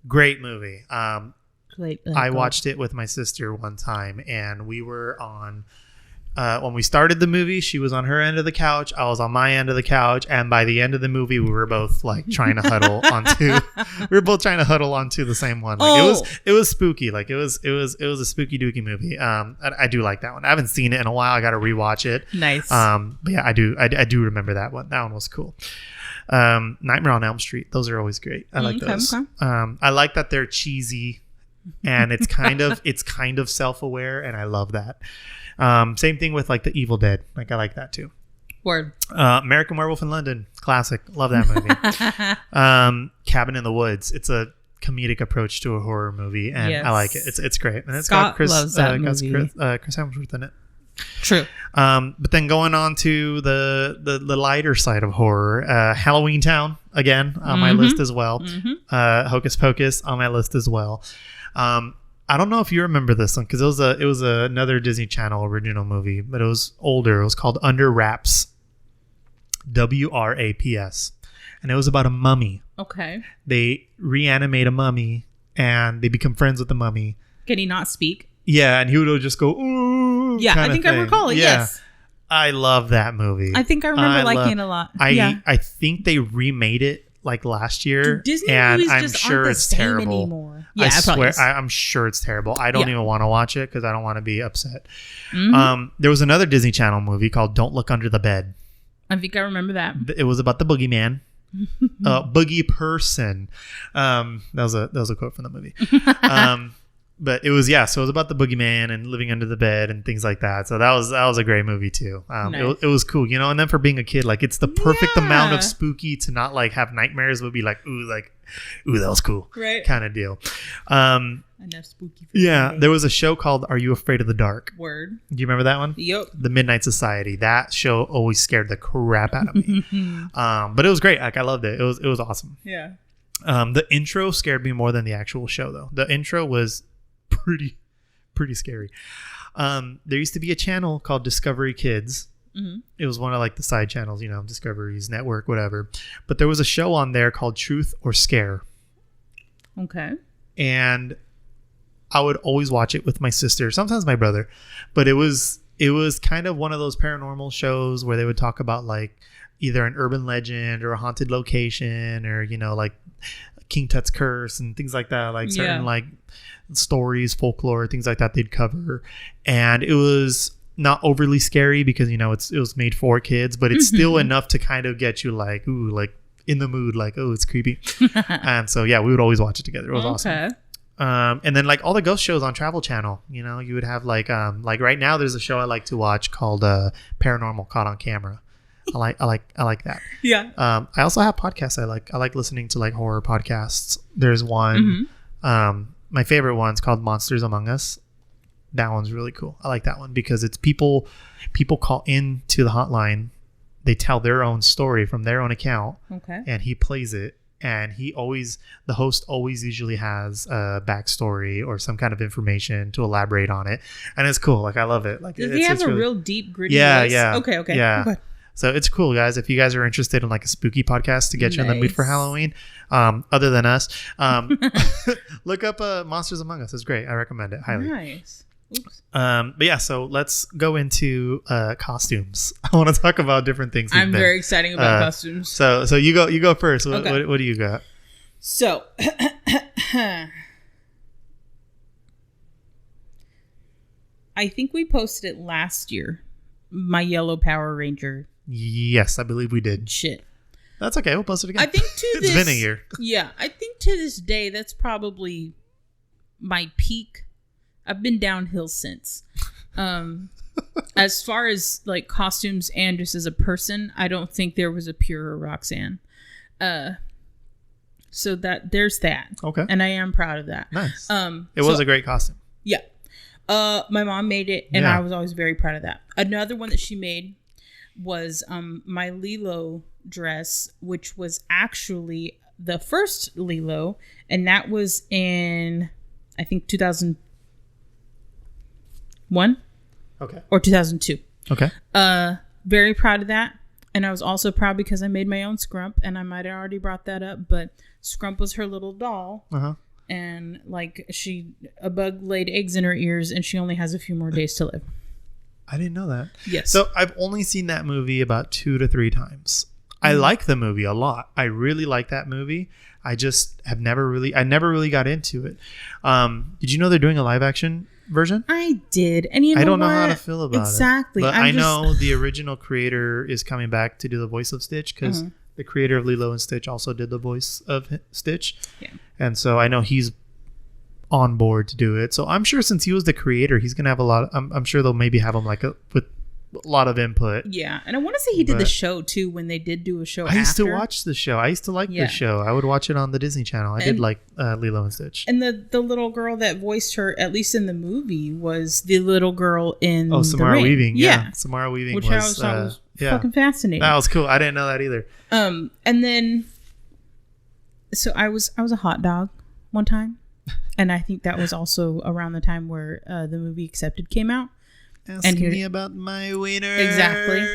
Great movie. I watched it with my sister one time, and we were on when we started the movie, she was on her end of the couch, I was on my end of the couch, and by the end of the movie, we were both like trying to huddle onto. We were both trying to huddle onto the same one. Like, it was spooky. Like it was a spooky dooky movie. I do like that one. I haven't seen it in a while. I got to rewatch it. Nice. But yeah, I do remember that one. That one was cool. Nightmare on Elm Street. Those are always great. I like those. Okay. I like that they're cheesy, and it's kind of self-aware, and I love that. Same thing with like the Evil Dead. Like I like that too. Word. American Werewolf in London. Classic. Love that movie. Cabin in the Woods. It's a comedic approach to a horror movie, and I like it. It's great. And it's Scott got loves that movie. Chris Hemsworth in it. True. But then going on to the lighter side of horror, Halloween Town again on my list as well. Hocus Pocus on my list as well. I don't know if you remember this one because it was another Disney Channel original movie, but it was older. It was called Under Wraps, WRAPS, and it was about a mummy. Okay. They reanimate a mummy and they become friends with the mummy. Can he not speak? Yeah, and he would just go, ooh. Yeah, I think I recall it. Yeah. Yes. I love that movie. I think I remember liking it a lot. I think they remade it like last year. Disney and movies I'm just sure aren't the it's same terrible. Anymore. Yeah, I swear, I'm sure it's terrible. I don't even want to watch it because I don't want to be upset. There was another Disney Channel movie called Don't Look Under the Bed. I think I remember that. It was about the boogeyman. Boogie person. That was a quote from the movie. But it was so it was about the boogeyman and living under the bed and things like that. So that was a great movie too. Nice. It was cool, and then for being a kid, like it's the perfect amount of spooky to not like have nightmares, would be like ooh, that was cool, right? Kind of deal. Enough spooky. There was a show called Are You Afraid of the Dark? Word. Do you remember that one? Yep. The Midnight Society. That show always scared the crap out of me. But it was great. Like I loved it. It was awesome. Yeah. The intro scared me more than the actual show though. The intro was pretty scary. There used to be a channel called Discovery Kids. It was one of like the side channels, Discovery's network, whatever. But there was a show on there called Truth or Scare. Okay. And I would always watch it with my sister, sometimes my brother. But it was kind of one of those paranormal shows where they would talk about like either an urban legend or a haunted location or like King Tut's curse and things like that, like certain like stories, folklore, things like that they'd cover. And it was not overly scary because it was made for kids, but it's still enough to kind of get you like ooh, like in the mood, like oh, it's creepy. And so we would always watch it together. It was awesome. And then like all the ghost shows on Travel Channel, you would have like right now there's a show I like to watch called Paranormal Caught on Camera. I like that. Yeah. I also have podcasts I like listening to like horror podcasts. There's one my favorite one's called Monsters Among Us. That one's really cool. I like that one because it's people call in to the hotline. They tell their own story from their own account. Okay. And he plays it. And the host always usually has a backstory or some kind of information to elaborate on it. And it's cool. Like, I love it. Like, does he have a really, real deep, gritty voice? Yeah. Okay. Yeah. Okay. So it's cool, guys. If you guys are interested in like a spooky podcast to get you in the mood for Halloween, other than us, look up Monsters Among Us. It's great. I recommend it highly. Nice. Oops. But yeah, so let's go into costumes. I want to talk about different things. I'm very excited about costumes. So you go first. What do you got? So I think we posted it last year. My yellow Power Ranger. Yes, I believe we did. Shit. That's okay. We'll post it again. I think it's been a year. Yeah, I think to this day that's probably my peak. I've been downhill since. As far as like costumes and just as a person, I don't think there was a purer Roxanne. So there's that. Okay. And I am proud of that. Nice. It was a great costume. Yeah. My mom made it, and I was always very proud of that. Another one that she made was my Lilo dress, which was actually the first Lilo, and that was in, I think, 2001. Okay. Or 2002. Okay. Very proud of that. And I was also proud because I made my own Scrump, and I might have already brought that up, but Scrump was her little doll. Uh-huh. And like a bug laid eggs in her ears, and she only has a few more days to live. I didn't know that. Yes. So I've only seen that movie about 2 to 3 times. I like the movie a lot. I really like that movie. I just have never really got into it. Did you know they're doing a live action version? I did. And I don't know how to feel about it. Exactly. But I know the original creator is coming back to do the voice of Stitch because the creator of Lilo and Stitch also did the voice of Stitch. Yeah. And so I know he's on board to do it. So I'm sure since he was the creator, he's going to have a lot. I'm sure they'll maybe have him with a lot of input. Yeah. And I want to say he did the show too when they did do a show I used to watch the show. I used to like the show. I would watch it on the Disney Channel. I did like Lilo and Stitch. And the little girl that voiced her, at least in the movie, was the little girl in Samara The Ring. Weaving. Yeah. Samara Weaving which I was fucking fascinating. That was cool. I didn't know that either. And then so I was a hot dog one time. And I think that was also around the time where the movie Accepted came out. Ask me about my wiener. Exactly.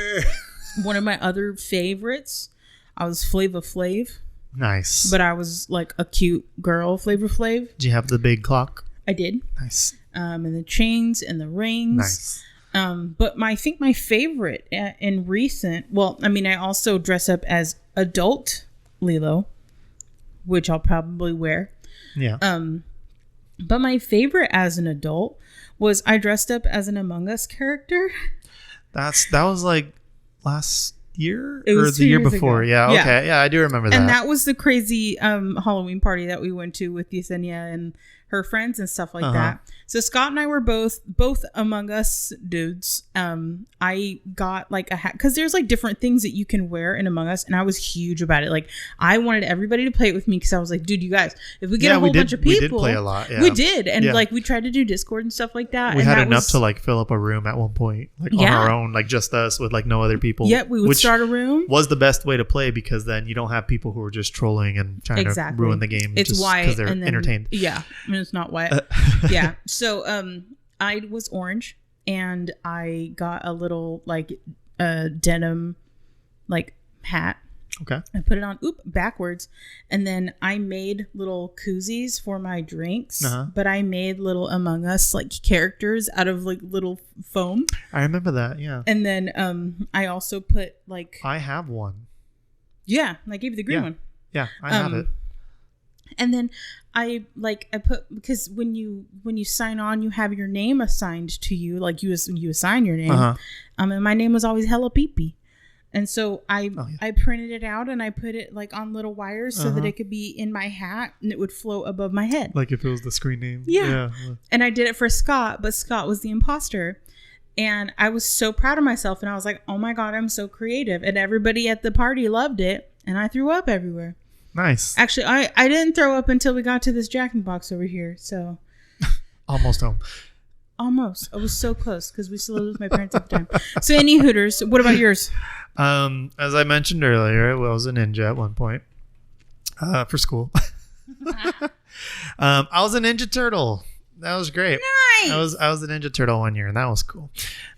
One of my other favorites, I was Flava Flav. Nice. But I was like a cute girl, Flavor Flav. Did you have the big clock? I did. Nice. And the chains and the rings. Nice. But I think my favorite in recent, I also dress up as adult Lilo, which I'll probably wear. Yeah. But my favorite as an adult was I dressed up as an Among Us character. That was like last year or the year before. Yeah. Okay. Yeah, I do remember that. And that was the crazy Halloween party that we went to with Yesenia and her friends and stuff like that. So Scott and I were both Among Us dudes. I got like a hat because there's like different things that you can wear in Among Us, and I was huge about it. Like I wanted everybody to play it with me because I was like, dude, you guys, if we get a whole bunch of people, we did play a lot. Yeah. We did, and like we tried to do Discord and stuff like that. We had enough to like fill up a room at one point, like on our own, like just us with like no other people. Yeah, we would start a room. Was the best way to play because then you don't have people who are just trolling and trying to ruin the game. It's why because they're entertained. Yeah, I mean, it's not why. Yeah. So I was orange and I got a little like denim like hat. Okay. I put it on backwards, and then I made little koozies for my drinks. But I made little Among Us like characters out of like little foam. I remember that. Yeah. And then I also put like I have one. Yeah, I gave you the green one. Yeah, I have it. And then I put, because when you sign on, you have your name assigned to you, like you assign your name. And my name was always Hello Peepee. And so I printed it out and I put it like on little wires so that it could be in my hat and it would float above my head. Like if it was the screen name. Yeah. And I did it for Scott, but Scott was the imposter. And I was so proud of myself. And I was like, oh my God, I'm so creative. And everybody at the party loved it. And I threw up everywhere. Nice. Actually, I didn't throw up until we got to this Jack in the Box over here. So almost home. Almost. I was so close because we still lived with my parents at the time. So any Hooters. What about yours? As I mentioned earlier, I was a ninja at one point for school. I was a Ninja Turtle. That was great. Nice. I was a Ninja Turtle one year, and that was cool.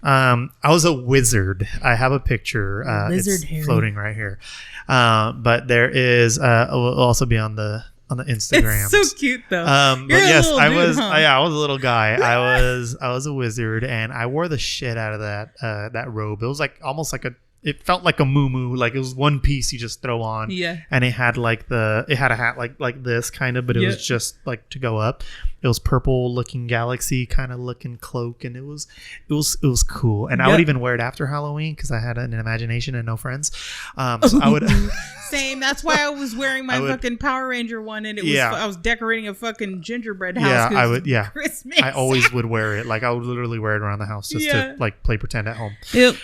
I was a wizard. I have a picture. It's floating right here. But there is. Will also be on the Instagram. It's so cute though. But yes, I was. Huh? I was a little guy. I was a wizard, and I wore the shit out of that robe. It was like almost like it felt like a muumuu, like it was one piece you just throw on. Yeah. And it had a hat like this kind of, but it was just like to go up. It was purple looking galaxy kind of looking cloak, and it was cool. And I would even wear it after Halloween because I had an imagination and no friends. So I would same. That's why I was wearing my fucking Power Ranger one, and it was I was decorating a fucking gingerbread house. Yeah, I would. Yeah, Christmas. I always would wear it. Like I would literally wear it around the house just to like play pretend at home. Yep.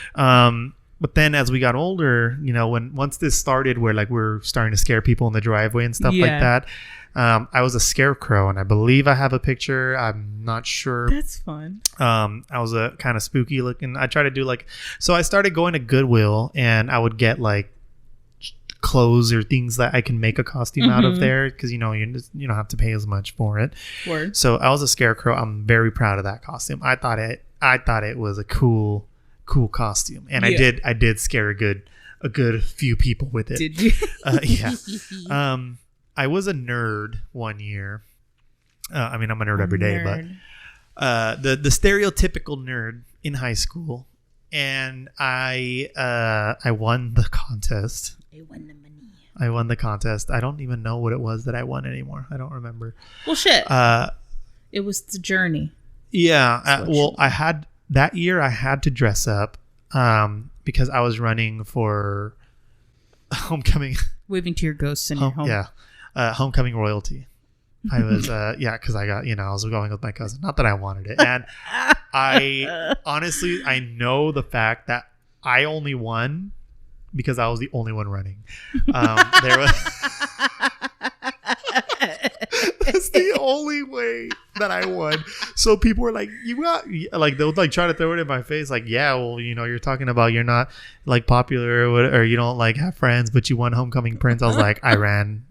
But then as we got older, once this started where like we're starting to scare people in the driveway and stuff like that, I was a scarecrow, and I believe I have a picture. I'm not sure. That's fun. I was a kind of spooky looking. I tried to do so I started going to Goodwill, and I would get like clothes or things that I can make a costume out of there because you don't have to pay as much for it. Word. So I was a scarecrow. I'm very proud of that costume. I thought it was a cool costume, and I did scare a good few people with it. Did you? Yeah. I was a nerd one year. I mean, I'm a nerd every day, but the stereotypical nerd in high school, and I won the contest. You won the money. I won the contest. I don't even know what it was that I won anymore. I don't remember. Well, shit. It was the journey. Yeah. Well, I had that year. I had to dress up because I was running for homecoming. Waving to your ghosts in your home. Yeah. Homecoming royalty. I was, because I got, I was going with my cousin. Not that I wanted it. And I honestly, I know the fact that I only won because I was the only one running. There was. That's the only way that I won. So people were like, "You got," like they would like try to throw it in my face, like, "Yeah, well, you're talking about you're not like popular or you don't like have friends, but you won homecoming prince." I was like, I ran.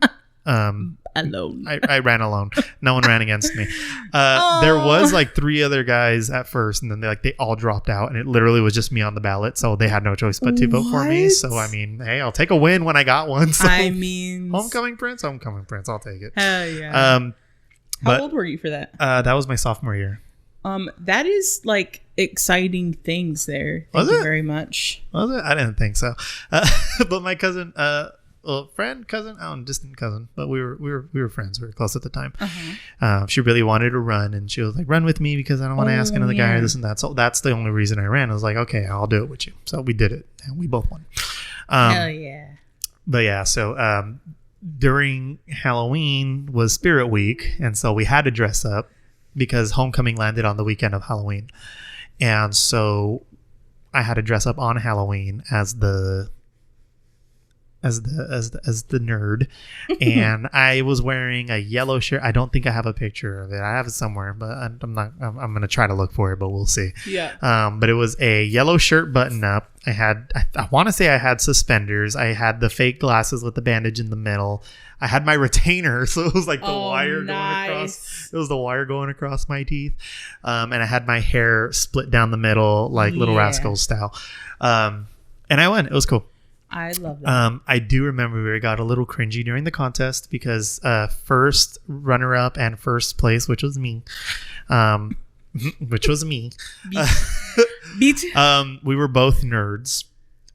Alone. I ran alone. No one ran against me. There was like 3 other guys at first, and then they all dropped out, and it literally was just me on the ballot, so they had no choice but to vote for me. So I mean, hey, I'll take a win when I got one. So I mean, homecoming prince, I'll take it. Hell yeah. How old were you for that? That was my sophomore year. That is like exciting things there. Thank you very much. Was it? I didn't think so. But my cousin, distant cousin, but we were friends. We were close at the time. She really wanted to run, and she was like, "Run with me because I don't want to ask another guy or this and that." So that's the only reason I ran. I was like, "Okay, I'll do it with you." So we did it, and we both won. Hell yeah! But yeah, so during Halloween was Spirit Week, and so we had to dress up because homecoming landed on the weekend of Halloween, and so I had to dress up on Halloween as the nerd, and I was wearing a yellow shirt. I don't think I have a picture of it. I have it somewhere, but I'm gonna try to look for it, but we'll see. Yeah. But it was a yellow shirt button up. I want to say I had suspenders. I had the fake glasses with the bandage in the middle. I had my retainer, so it was like the wire going across. It was the wire going across my teeth, and I had my hair split down the middle, like Little Rascals style. And I won. It was cool. I love that. I do remember we got a little cringy during the contest because first runner-up and first place, which was me, we were both nerds,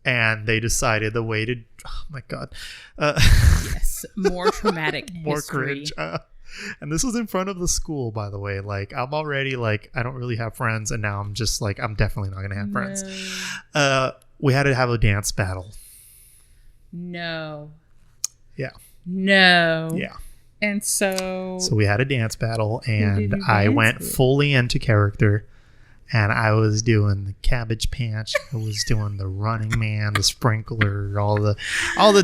and they decided the way to, oh my god, yes, more traumatic, more history. cringe. And this was in front of the school, by the way. Like, I'm already like, I don't really have friends, and now I'm just like, I'm definitely not gonna have friends. We had to have a dance battle. No. Yeah. No. Yeah. And so we had a dance battle, and I went fully into character, and I was doing the Cabbage Patch. I was doing the Running Man, the sprinkler, all the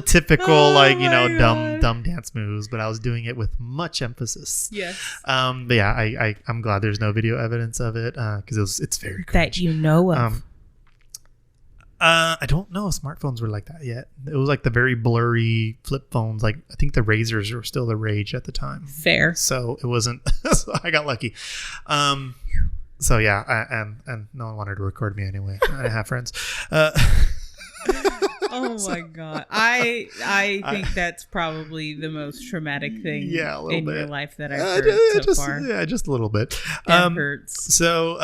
typical dumb dance moves, but I was doing it with much emphasis. Yes. But yeah, I'm glad there's no video evidence of it because it's very cringe. That you know of. I don't know if smartphones were like that yet. It was like the very blurry flip phones. Like, I think the Razors were still the rage at the time. Fair. So it wasn't. So I got lucky. So yeah, and no one wanted to record me anyway. I didn't have friends. Oh my god! I think that's probably the most traumatic thing in your life that I've heard so far. Yeah, just a little bit. That hurts. So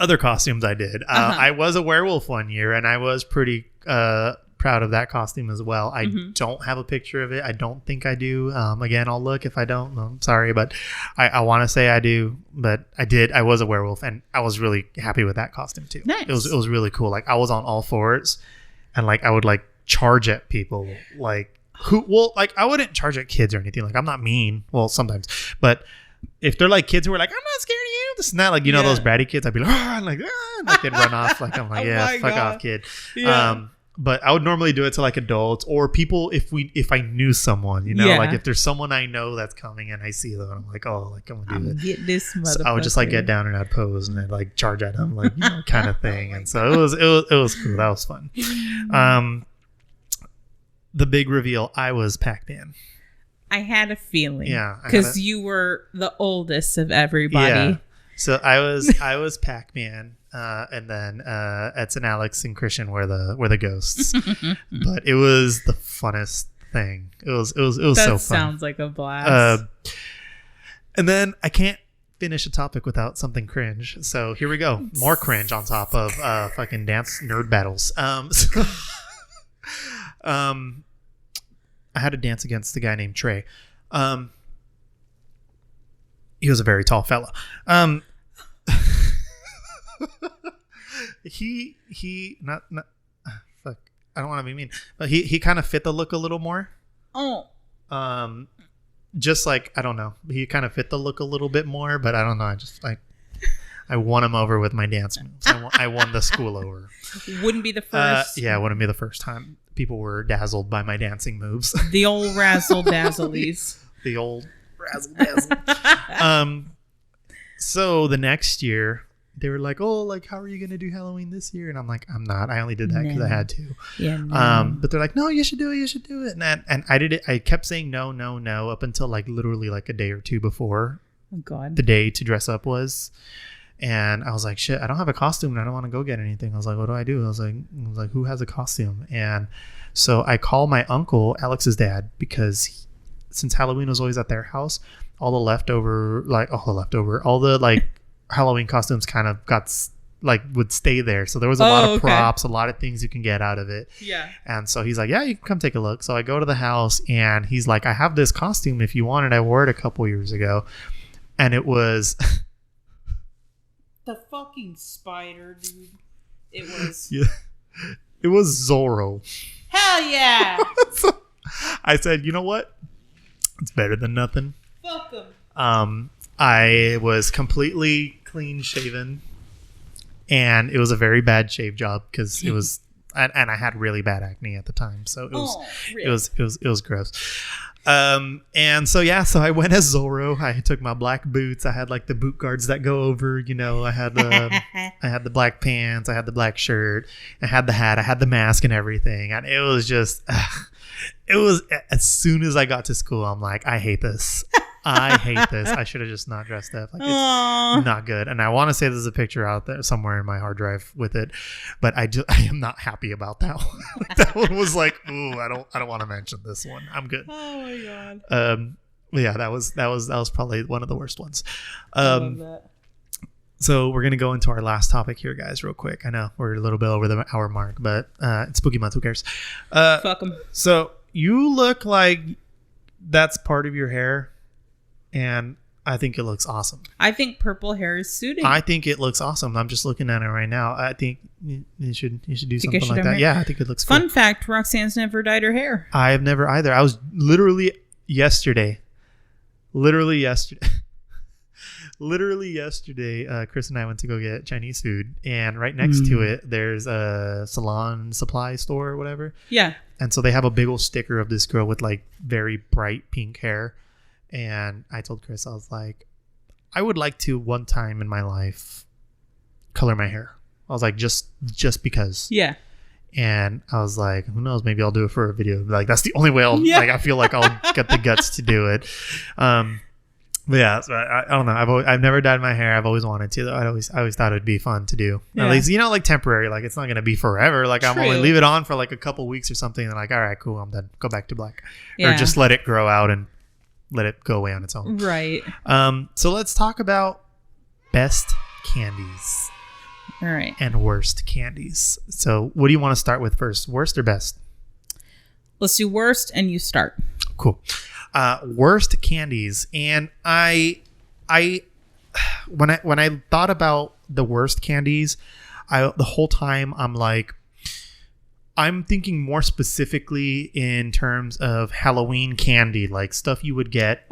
other costumes I did. I was a werewolf one year, and I was pretty proud of that costume as well. I don't have a picture of it. I don't think I do. Again, I'll look if I don't. I'm sorry, but I want to say I do. But I did. I was a werewolf, and I was really happy with that costume too. Nice. It was really cool. Like, I was on all fours, and like I would like charge at people. Like I wouldn't charge at kids or anything. Like, I'm not mean. Well, sometimes, but if they're like kids who are like, I'm not scared of you, this and that, like, those bratty kids, I'd be like, and like they'd run off. Like, I'm like, fuck off, kid. Yeah. But I would normally do it to like adults or people if I knew someone, like if there's someone I know that's coming and I see them, I'm like, oh, like I'm gonna do it. Get this motherfucker. So I would just like get down and I'd pose and I'd like charge at them, like kind of thing. And so it was cool. That was fun. The big reveal, I was Pac-Man. I had a feeling. Yeah. Because you were the oldest of everybody. Yeah. So I was Pac-Man, and then Edson, Alex, and Christian were the ghosts. But it was the funnest thing. It was so fun. That sounds like a blast. And then I can't finish a topic without something cringe. So here we go. More cringe on top of fucking dance nerd battles. I had to dance against a guy named Trey. He was a very tall fella. He not fuck. I don't want to be mean, but he kind of fit the look a little more. Oh. Just like, I don't know. He kind of fit the look a little bit more, but I don't know. I won him over with my dance moves. I won the school over. Wouldn't be the first. Yeah, it wouldn't be the first time people were dazzled by my dancing moves. The old razzle dazzlies. The old razzle dazzle. So the next year, they were like, "Oh, like, how are you gonna do Halloween this year?" And I'm like, "I'm not. I only did that because I had to." Yeah. No. But they're like, "No, you should do it. You should do it." And I did it. I kept saying no up until like literally like a day or two before. Oh God. The day to dress up was. And I was like, shit, I don't have a costume and I don't want to go get anything. I was like, what do I do? I was like, who has a costume? And so I call my uncle, Alex's dad, because since Halloween was always at their house, all the Halloween costumes kind of would stay there. So there was a lot of props, a lot of things you can get out of it. Yeah. And so he's like, yeah, you can come take a look. So I go to the house and he's like, I have this costume if you want it. I wore it a couple years ago. And it was... The fucking spider, dude. It was. Yeah. It was Zorro. Hell yeah. So I said, you know what? It's better than nothing. Fuck him. I was completely clean shaven, and it was a very bad shave job because it was, and I had really bad acne at the time, so it was, it was gross. And so so I went as Zorro. I took my black boots. I had like the boot guards that go over, I had I had the black pants, I had the black shirt, I had the hat, I had the mask and everything. And it was just it was, as soon as I got to school, I'm like, I hate this. I hate this. I should have just not dressed up. Like, it's not good. And I want to say there's a picture out there somewhere in my hard drive with it, but I am not happy about that one. That one was like, ooh, I don't want to mention this one. I'm good. Oh my God. Yeah, that was probably one of the worst ones. I love that. So we're gonna go into our last topic here, guys, real quick. I know we're a little bit over the hour mark, but it's spooky month. Who cares? Fuck them. So you look like that's part of your hair. And I think it looks awesome. I think purple hair is suited. I think it looks awesome. I'm just looking at it right now. I think you should do something like that. Yeah, I think it looks cool. Fun fact, Roxanne's never dyed her hair. I have never either. I was literally yesterday, Chris and I went to go get Chinese food, and right next to it, there's a salon supply store or whatever. Yeah. And so they have a big old sticker of this girl with like very bright pink hair. And I told Chris, I was like, I would like to one time in my life color my hair. I was like, just because. Yeah. And I was like, who knows? Maybe I'll do it for a video. Like, that's the only way I feel like I'll get the guts to do it. But yeah, so I don't know. I've never dyed my hair. I've always wanted to, though. I always thought it'd be fun to do. Yeah. At least, like temporary. Like, it's not going to be forever. Like, I'm only leave it on for like a couple weeks or something. And like, all right, cool. I'm done. Go back to black. Yeah. Or just let it grow out and let it go away on its own. Right. So let's talk about best candies. All right. And worst candies. So what do you want to start with first? Worst or best? Let's do worst and you start. Cool. Worst candies. And when I thought about the worst candies, the whole time I'm like, I'm thinking more specifically in terms of Halloween candy, like stuff you would get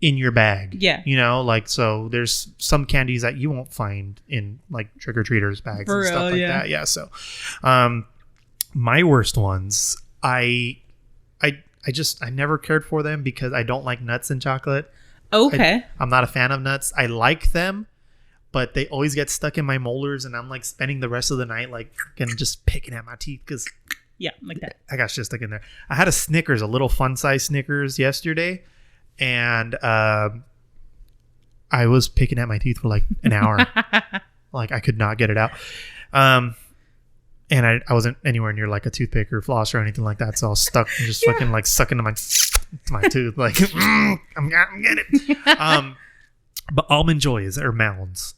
in your bag. Yeah. Like, so there's some candies that you won't find in like trick-or-treaters bags and stuff like that. Yeah. So my worst ones, I never cared for them because I don't like nuts and chocolate. Okay. I'm not a fan of nuts. I like them, but they always get stuck in my molars, and I'm like spending the rest of the night like and just picking at my teeth because like that. I got shit stuck in there. I had a Snickers, a little fun size Snickers yesterday, and I was picking at my teeth for like an hour. Like I could not get it out. And I wasn't anywhere near like a toothpick or floss or anything like that, so I was stuck and just fucking like sucking to my tooth like I'm getting it. But Almond Joys are Mounds.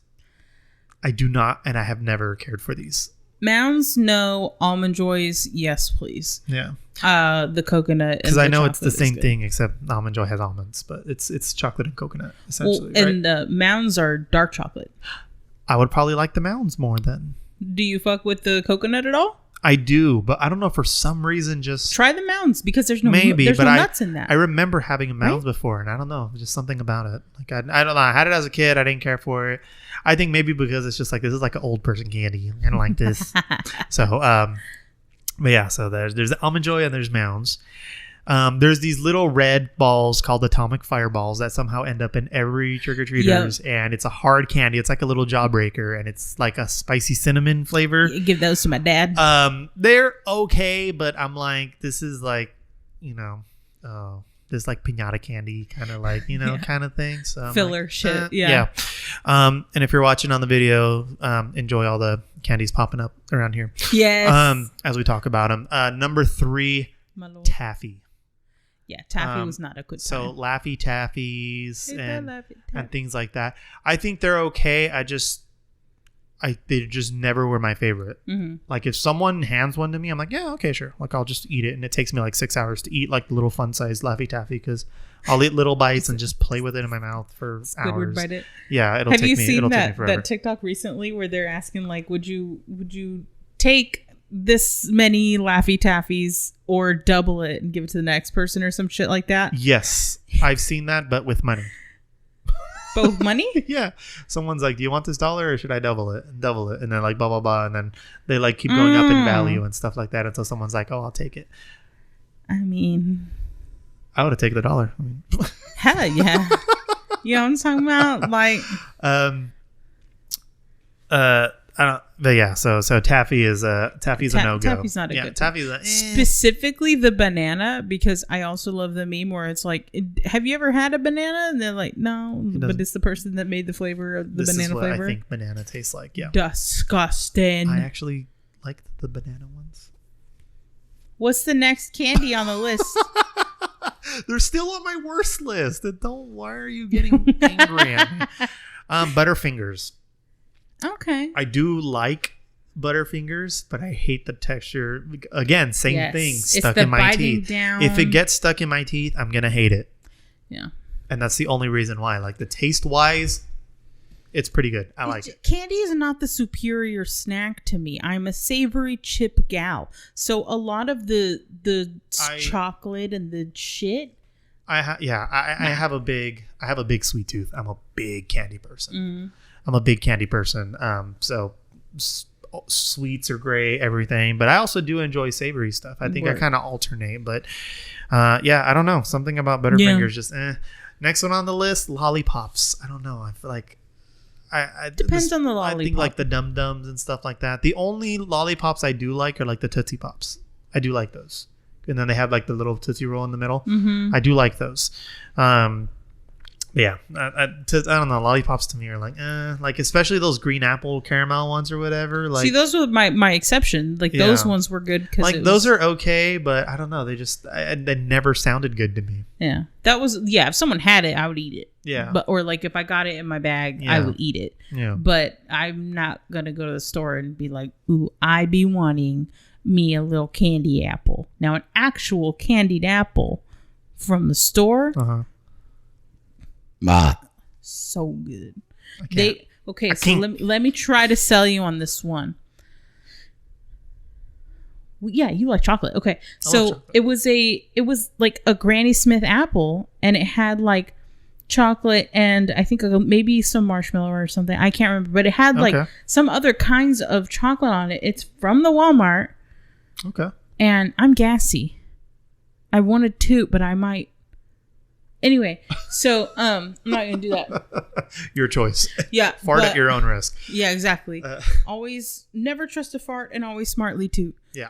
I do not, and I have never cared for these. Mounds, no. Almond Joys, yes, please. Yeah. The coconut. Because I know it's the same thing, except Almond Joy has almonds, but it's chocolate and coconut, essentially. Well, and the Mounds are dark chocolate. I would probably like the Mounds more then. Do you fuck with the coconut at all? I do, but I don't know, for some reason, just try the Mounds because there's no nuts in that. I remember having a Mounds before, and I don't know, just something about it. Like I don't know. I had it as a kid. I didn't care for it. I think maybe because it's just like, this is like an old person candy. I don't like this. So, but yeah. So there's the Almond Joy and there's Mounds. There's these little red balls called atomic fireballs that somehow end up in every trick-or-treaters. Yep. And it's a hard candy. It's like a little jawbreaker, and it's like a spicy cinnamon flavor. You give those to my dad. They're okay, but I'm like, this is like, this like piñata candy kind of like, kind of thing. So filler like, shit. Yeah. And if you're watching on the video, enjoy all the candies popping up around here. Yes. As we talk about them. Number 3, Taffy. Yeah, Taffy was not a good time. So Laffy Taffies and things like that. I think they're okay. They just never were my favorite. Mm-hmm. Like if someone hands one to me, I'm like, yeah, okay, sure. Like I'll just eat it, and it takes me like 6 hours to eat like the little fun-sized Laffy Taffy because I'll eat little bites and just play with it in my mouth for hours. Bite it. Yeah, it'll take me forever. Have you seen that TikTok recently where they're asking like, would you take this many Laffy Taffies or double it and give it to the next person or some shit like that? Yes, I've seen that, but with money. But with money? Yeah. Someone's like, do you want this $1 or should I double it? And then like blah, blah, blah. And then they like keep going up in value and stuff like that until someone's like, oh, I'll take it. I mean, I would have taken the $1. I mean, hell yeah. You know what I'm talking about? Like, I don't, but yeah, so Taffy is Taffy's a no-go. Taffy's not a good Taffy's specifically the banana, because I also love the meme where it's like, have you ever had a banana? And they're like, no, but it's the person that made the flavor of the banana flavor. I think banana tastes like. Yeah, disgusting. I actually like the banana ones. What's the next candy on the list? They're still on my worst list. Why are you getting angry at me? Butterfingers. Okay. I do like Butterfingers, but I hate the texture. Again, same thing. Stuck in my teeth. Down. If it gets stuck in my teeth, I'm gonna hate it. Yeah. And that's the only reason why. Like the taste wise, it's pretty good. I like it. Candy is not the superior snack to me. I'm a savory chip gal. So a lot of the chocolate and the shit. I have a big sweet tooth. I'm a big candy person. Mm. I'm a big candy person. So sweets are great, everything. But I also do enjoy savory stuff. I think I kind of alternate. But I don't know. Something about Butterfingers just Next one on the list, lollipops. I don't know. I feel like depends on the lollipop. I think like the Dum Dums and stuff like that. The only lollipops I do like are like the Tootsie Pops. I do like those. And then they have like the little Tootsie Roll in the middle. Mm-hmm. I do like those. Yeah, I don't know. Lollipops to me are like especially those green apple caramel ones or whatever. Like, see, those were my exception. Like those ones were good because those are okay, but I don't know. They just they never sounded good to me. Yeah, that was If someone had it, I would eat it. Yeah, or like if I got it in my bag, I would eat it. Yeah, but I'm not gonna go to the store and be like, ooh, I be wanting me a little candy apple. Now, an actual candied apple from the store. So good. So let me try to sell you on this one. Yeah, you like chocolate. Okay. So it was like a Granny Smith apple, and it had like chocolate and I think maybe some marshmallow or something. I can't remember, but it had like some other kinds of chocolate on it. It's from the Walmart. Okay. And I'm gassy. I wanted to, but I might. Anyway, so I'm not gonna do that. Your choice. Yeah. Fart at your own risk. Yeah, exactly. Always never trust a fart and always smartly toot. Yeah.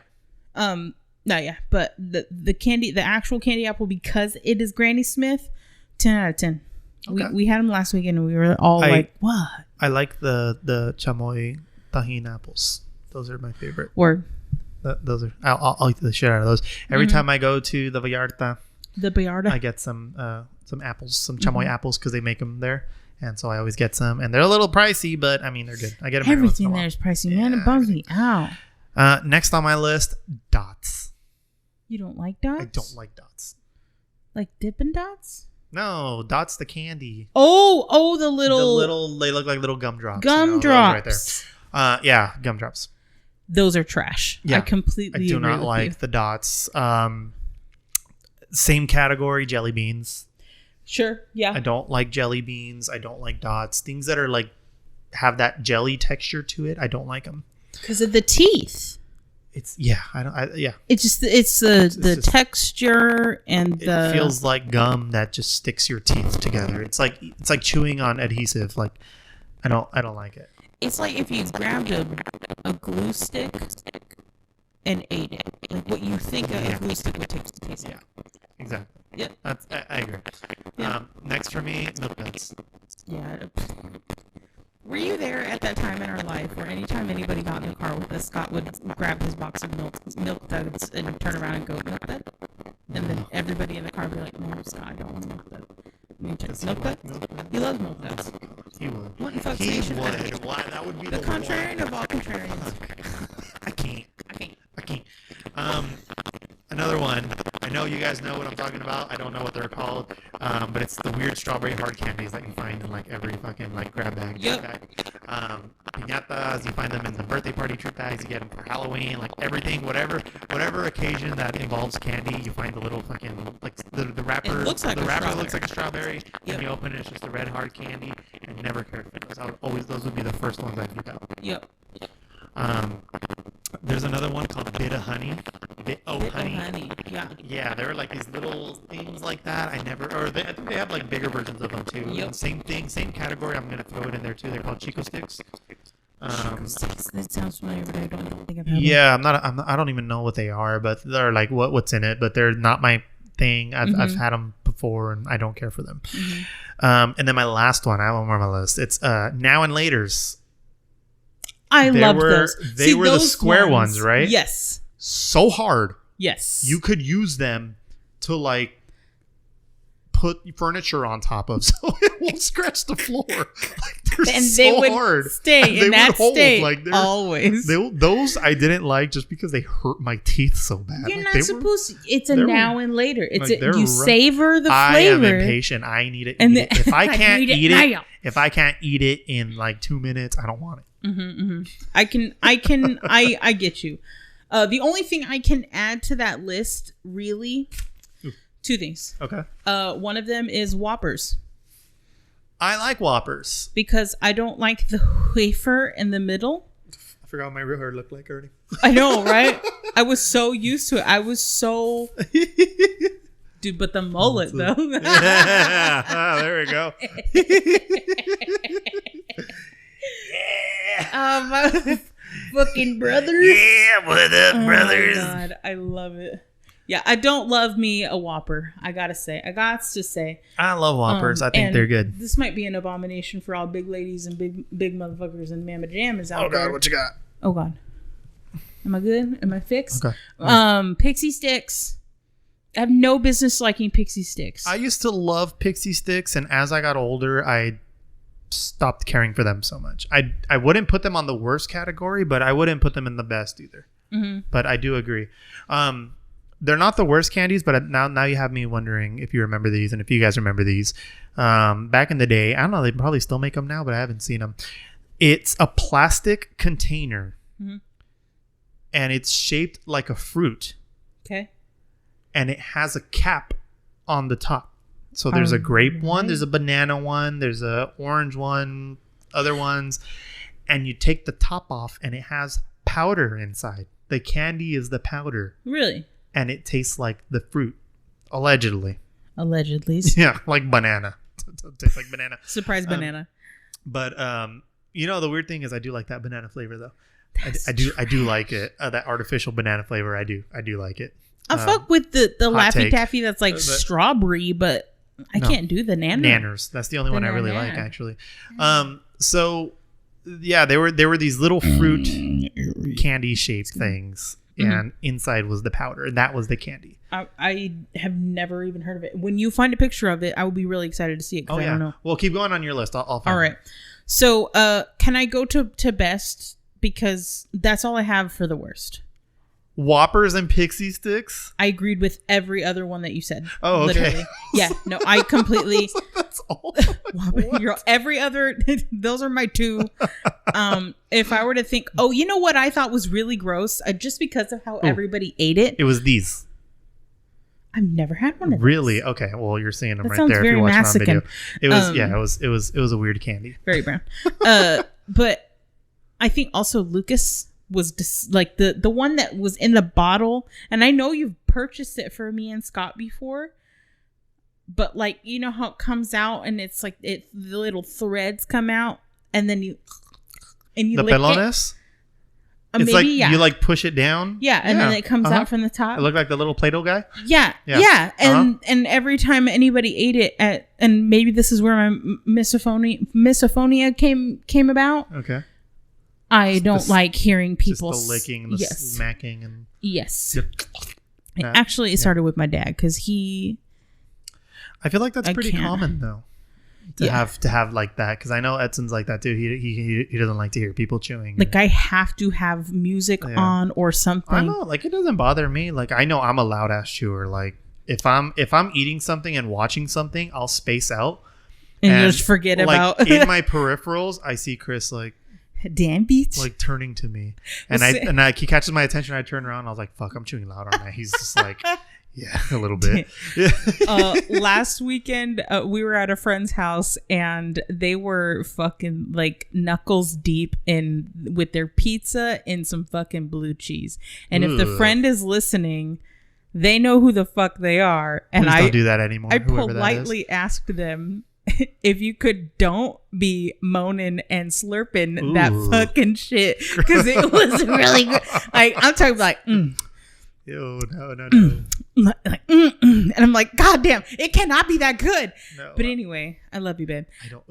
But the actual candy apple, because it is Granny Smith, 10 out of 10. Okay. We had them last weekend and we were all like, what? I like the chamoy tahin apples. Those are my favorite. Those are I'll eat the shit out of those. Every time I go to the Vallarta, I get some apples, some chamoy apples, because they make them there, And so I always get some, and they're a little pricey, but I mean, they're good. I get them everything there is pricey, man. It bums me out. Next on my list, dots. You don't like dots? I don't like dots. Like Dippin' Dots? No, dots the candy. Oh, the little they look like little gumdrops. Gumdrops. Right there. Yeah, gumdrops. Those are trash. Yeah, I completely agree. I do not like the dots. Same category, jelly beans. Sure, yeah. I don't like jelly beans. I don't like dots. Things that are like have that jelly texture to it, I don't like them. Because of the teeth. It's It's the texture and it feels like gum that just sticks your teeth together. It's like chewing on adhesive. Like I don't like it. It's like if you grabbed a glue stick and ate it. Like what you think a glue stick would taste like. Yeah, exactly. Yep. I agree. Yeah. Next for me, milk duds. Yeah. Were you there at that time in our life where anytime anybody got in the car with us, Scott would grab his box of milk duds and turn around and go, milk dud? And then everybody in the car would be like, no, Scott, I don't want milk dud. Milk dud? He loves milk duds. He would. What in fuck's nation? Why? That would be the contrarian of all contrarians. I can't. Another one. I know you guys know what I'm talking about. I don't know what they're called, but it's the weird strawberry hard candies that you find in like every fucking like grab bag. Yep. Piñatas. You find them in the birthday party trip bags. You get them for Halloween. Like everything, whatever occasion that involves candy, you find the little fucking like the wrapper. It looks like the wrapper strawberry. looks like a strawberry, and you open it, it's just a red hard candy. And never cared for those. Those would be the first ones I'd pick out. Yep. There's another one called Bit of Honey. Honey. Yeah, there were like these little things like that. I think they have like bigger versions of them too. Yep. Same thing, same category. I'm gonna throw it in there too. They're called Chico Sticks. That sounds familiar, but I don't think I've had them. I don't even know what they are, but they're like what's in it. But they're not my thing. I've had them before, and I don't care for them. Mm-hmm. And then my last one, I have one more on my list. It's Now and Later's. I love those. They were the square ones, right? Yes. So hard. Yes. You could use them to like put furniture on top of, so it won't scratch the floor. Like they're and so they would hard. Stay in that state like always. Those I didn't like just because they hurt my teeth so bad. You're not supposed to. It's a now and later. It's you savor the flavor. I am impatient. I need it. If I can't eat it, if I can't eat it in like 2 minutes, I don't want it. I get you. The only thing I can add to that list, really, two things. Okay. One of them is Whoppers. I like Whoppers because I don't like the wafer in the middle. I forgot what my real hair looked like already. I know, right? I was so used to it. I was so. Dude, but the mullet though. Yeah, there we go. My fucking brothers. Yeah, what up, brothers? Oh my God, I love it. Yeah, I don't love me a Whopper. I gotta say. I love Whoppers. I think they're good. This might be an abomination for all big ladies and big motherfuckers and mamma jammas out there. Oh God, what you got? Oh God. Am I good? Am I fixed? Okay. Pixie Sticks. I have no business liking Pixie Sticks. I used to love Pixie Sticks, and as I got older, I stopped caring for them so much. I wouldn't put them on the worst category, but I wouldn't put them in the best either. Mm-hmm. But I do agree. They're not the worst candies, but now you have me wondering if you remember these and if you guys remember these. Back in the day, I don't know, they probably still make them now, but I haven't seen them. It's a plastic container, and it's shaped like a fruit. Okay. And it has a cap on the top. So there's a grape one, there's a banana one, there's a orange one, other ones. And you take the top off and it has powder inside. The candy is the powder. Really? And it tastes like the fruit. Allegedly. Yeah, like banana. It tastes like banana. Surprise banana. But the weird thing is I do like that banana flavor though. I do like it. That artificial banana flavor, I do like it. I fuck with the Laffy Taffy that's like strawberry, but I can't do the nanners. That's the only one I really like, actually. So yeah, they were these little fruit candy shaped things, and inside was the powder, and that was the candy. I have never even heard of it. When you find a picture of it, I will be really excited to see it. Oh, yeah. I don't know. Well, keep going on your list. I'll find all right. it. So, can I go to best? Because that's all I have for the worst. Whoppers and Pixie Sticks? I agreed with every other one that you said. Oh, okay. Literally. Yeah, no, I completely. So that's all. Every other. Those are my two. If I were to think, you know what I thought was really gross, just because of how everybody ate it. It was these. I've never had one of those. Really? Okay. Well, you're seeing them that right there. If you're watching Mexican. on video, it was. It was a weird candy. Very brown. But I think also Lucas was just like the one that was in the bottle, and I know you've purchased it for me and Scott before, but like, you know how it comes out and it's like the little threads come out, and then you the lick pelones? It's maybe, like yeah. you push it down. Yeah, and then it comes out from the top. It looked like the little Play-Doh guy. Yeah. And every time anybody ate it and maybe this is where my misophonia came about. Okay. I don't like hearing people just the licking, the smacking, and yes. Actually, it started with my dad because I feel like that's pretty common though. To have like that, because I know Edson's like that too. He doesn't like to hear people chewing. Like I have to have music on or something. I know, like it doesn't bother me. Like I know I'm a loud ass chewer. Like if I'm eating something and watching something, I'll space out and you just forget about. In my peripherals, I see Chris like. Damn beats. Like turning to me, and he catches my attention. I turn around. I was like, "Fuck, I'm chewing loud on that." He's just like, "Yeah, a little bit." Last weekend, we were at a friend's house, and they were fucking like knuckles deep with their pizza and some fucking blue cheese. And if the friend is listening, they know who the fuck they are. And Please don't do that anymore. I politely asked them. If you don't be moaning and slurping that fucking shit, because it was really good. Like I'm talking like, Ew, no. Like, and I'm like, God damn, it cannot be that good. No, but anyway, I love you, babe. I don't.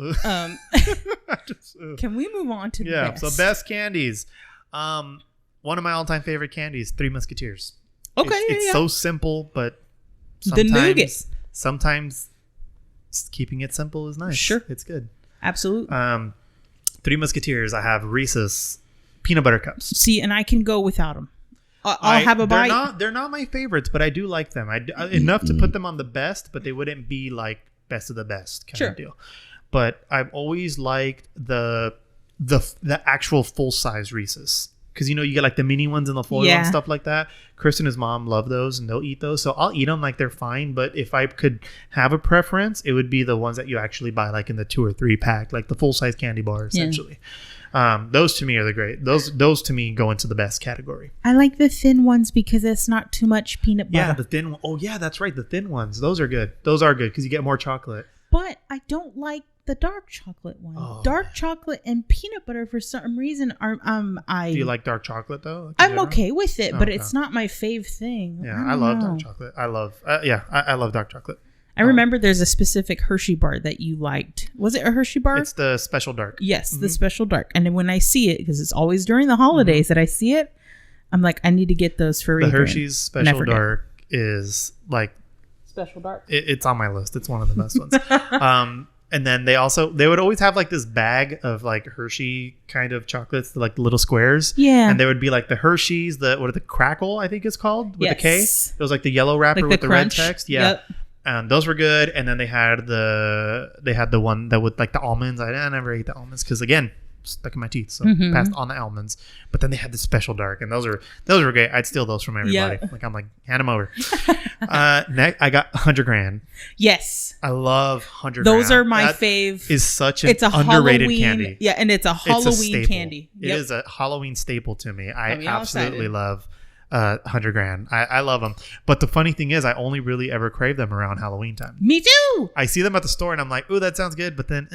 Can we move on to the best? So best candies. One of my all-time favorite candies, Three Musketeers. Okay, it's so simple, but sometimes keeping it simple is nice. Sure. It's good. Absolutely. Three Musketeers. I have Reese's peanut butter cups. See, and I can go without them. I'll have a bite. They're not my favorites, but I do like them. Enough to put them on the best, but they wouldn't be like best of the best kind of deal. But I've always liked the actual full-size Reese's. Because, you get like the mini ones in the foil and stuff like that. Chris and his mom love those and they'll eat those. So I'll eat them like they're fine. But if I could have a preference, it would be the ones that you actually buy like in the 2 or 3 pack, like the full-size candy bar, essentially. Yeah. Those to me are the great. Those to me go into the best category. I like the thin ones because it's not too much peanut butter. Yeah, the thin one. Oh, yeah, that's right. The thin ones. Those are good. Those are good because you get more chocolate. But I don't like the dark chocolate one. Oh. Dark chocolate and peanut butter for some reason are Do you like dark chocolate though? I'm okay with it, but it's not my fave thing. Yeah, I love dark chocolate. I love dark chocolate. I remember there's a specific Hershey bar that you liked. Was it a Hershey bar? It's the special dark. Yes, the special dark. And then when I see it, because it's always during the holidays that I see it, I'm like, I need to get those for the Hershey's special dark is like special dark. It's on my list. It's one of the best ones. And then they would always have like this bag of like Hershey kind of chocolates, like little squares. Yeah. And they would be like the Hershey's, the Crackle, I think it's called, with the K. It was like the yellow wrapper like with the red text. Yeah. Yep. And those were good. And then they had the one that with like the almonds. I never ate the almonds because again, stuck in my teeth, so passed on the almonds. But then they had the special dark, and those were great. I'd steal those from everybody. Yep. Like I'm like, hand them over. Next, I got 100 grand. Yes, I love 100. Those are my fave. Is such an underrated Halloween candy. Yeah, and it's a Halloween candy. It is a Halloween staple to me. I absolutely love 100 grand. I love them. But the funny thing is, I only really ever crave them around Halloween time. Me too. I see them at the store, and I'm like, ooh, that sounds good. But then,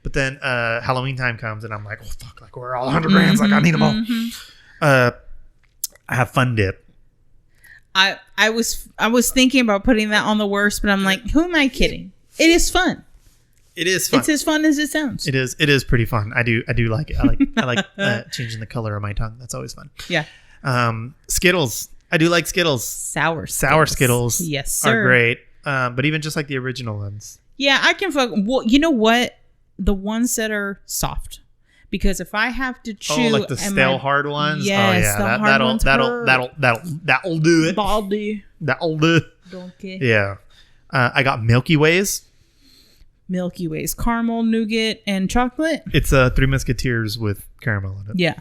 But then Halloween time comes and I'm like, oh fuck, like we're all 100 grands, like I need them all. I have Fun Dip. I was thinking about putting that on the worst, but I'm like, who am I kidding? It is fun. It is fun. It's as fun as it sounds. It is pretty fun. I do like it. I like changing the color of my tongue. That's always fun. Yeah. Skittles. I do like Skittles. Sour Skittles. Yes, sir. Are great. But even just like the original ones. Yeah, I can fuck. Well, you know what? The ones that are soft. Because if I have to chew, like the stale hard ones. Yes, that'll do it. Baldy. That'll do. Donkey. Yeah. I got Milky Ways. Milky Ways, caramel, nougat, and chocolate. It's Three Musketeers with caramel in it. Yeah,